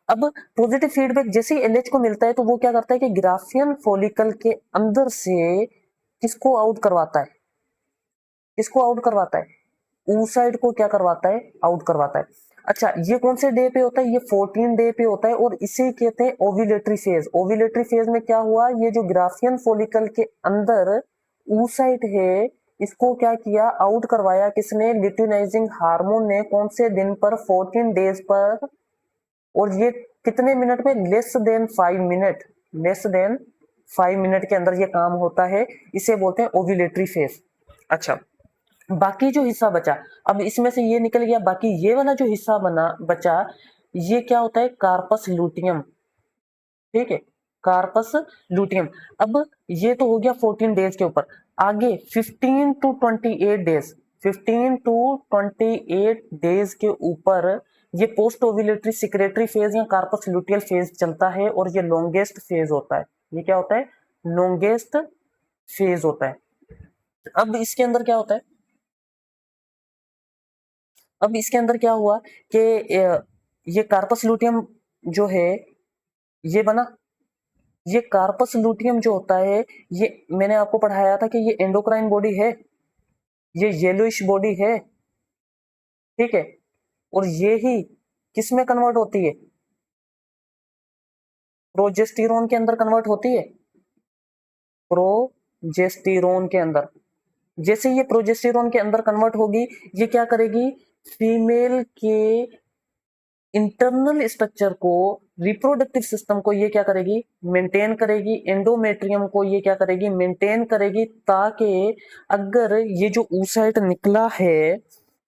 अब पॉजिटिव फीडबैक जैसे ही एलएच को मिलता है तो वो क्या करता है कि ग्राफियन फॉलिकल के अंदर से किसको आउट करवाता है, किसको आउट करवाता है, ऊसाइड को क्या करवाता है, आउट करवाता है। अच्छा, ये कौन से डे पे होता है, ये 14 डे पे होता है, और इसे कहते हैं ओव्यूलेटरी फेज। ओव्यूलेटरी फेज में क्या हुआ, ये जो ग्राफियन फॉलिकल के अंदर ऊसाइट है, इसको क्या किया, आउट करवाया किसने, ल्यूटिनाइजिंग हार्मोन ने, कौन से दिन पर, 14 डेज पर। और ये कितने मिनट में, less than 5 minute, less than 5 minute के अंदर ये काम होता है। इसे बोलते हैं ओव्यूलेटरी फेज। अच्छा, बाकी जो हिस्सा बचा, अब इसमें से ये निकल गया, बाकी ये वाला जो हिस्सा बना बचा, ये क्या होता है, कार्पस लूटियम। ठीक है, कार्पस लूटियम। अब ये तो हो गया 14 डेज के ऊपर, आगे 15 to 28 डेज, 15 टू 28 डेज के ऊपर ये पोस्ट ओव्यूलेटरी सिक्रेटरी फेज या कार्पस लुटियल फेज चलता है और ये लॉन्गेस्ट फेज होता है। ये क्या होता है? लॉन्गेस्ट फेज होता है। अब इसके अंदर क्या होता है? अब इसके अंदर क्या हुआ कि ये कार्पस लुटियम जो है ये बना। ये कार्पस लुटियम जो होता है ये मैंने आपको पढ़ाया था कि ये एंडोक्राइन बॉडी है, ये येलोइश बॉडी है, ठीक है। और ये ही किस में कन्वर्ट होती है? प्रोजेस्टेरोन के अंदर कन्वर्ट होती है, प्रोजेस्टेरोन के अंदर। जैसे ये प्रोजेस्टेरोन के अंदर कन्वर्ट होगी, ये क्या करेगी? फीमेल के इंटरनल स्ट्रक्चर को, रिप्रोडक्टिव सिस्टम को ये क्या करेगी? मेंटेन करेगी। एंडोमेट्रियम को ये क्या करेगी? मेंटेन करेगी, ताकि अगर ये जो oocyte निकला है,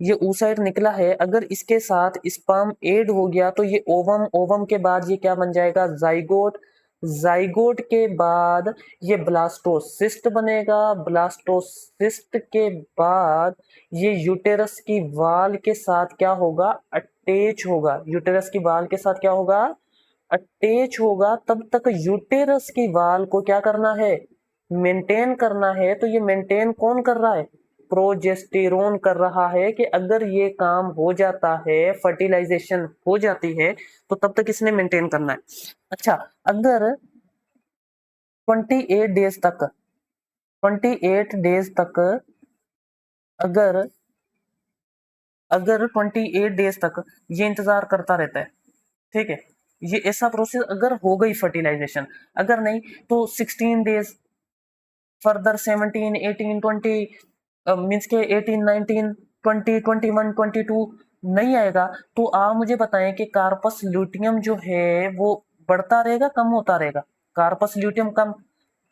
ये oocyte निकला है, अगर इसके साथ स्पर्म ऐड हो गया तो ये ओवम, ओवम के बाद ये क्या बन जाएगा? जाइगोट। जाइगोट के बाद ये ब्लास्टोसिस्ट बनेगा। ब्लास्टोसिस्ट के बाद ये यूटेरस की वाल के साथ क्या होगा? अटैच होगा। यूटेरस की वाल के साथ क्या होगा? अटैच होगा। तब तक यूटेरस की वाल को क्या करना है? मेंटेन करना है। तो ये मेंटेन कौन कर रहा है? प्रोजेस्टेरोन कर रहा है कि अगर ये काम हो जाता है, फर्टिलाइजेशन हो जाती है, तो तब तक इसने मेंटेन करना है। अच्छा, अगर 28 डेज तक, 28 डेज तक अगर अगर 28 डेज तक ये इंतजार करता रहता है, ठीक है, ये ऐसा प्रोसेस अगर हो गई फर्टिलाइजेशन, अगर नहीं तो 16 डेज, फर्दर 17, 18, 20, मीन्स के 18, 19, 20, 21, 22 नहीं आएगा, तो आप मुझे बताएं कि कार्पस ल्यूटियम जो है वो बढ़ता रहेगा, कम होता रहेगा? कार्पस ल्यूटियम कम।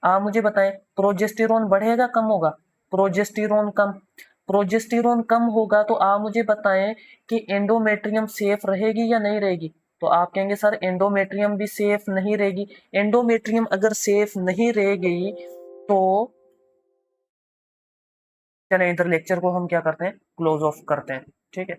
आप मुझे बताएं प्रोजेस्टेरोन बढ़ेगा, कम होगा? प्रोजेस्टेरोन कम। प्रोजेस्टेरोन कम होगा तो आप मुझे बताएं कि एंडोमेट्रियम सेफ रहेगी या नहीं रहेगी? तो आप कहेंगे सर एंडोमेट्रियम भी सेफ नहीं रहेगी। एंडोमेट्रियम अगर सेफ नहीं रहेगी तो चले इधर लेक्चर को हम क्या करते हैं? क्लोज ऑफ करते हैं, ठीक है।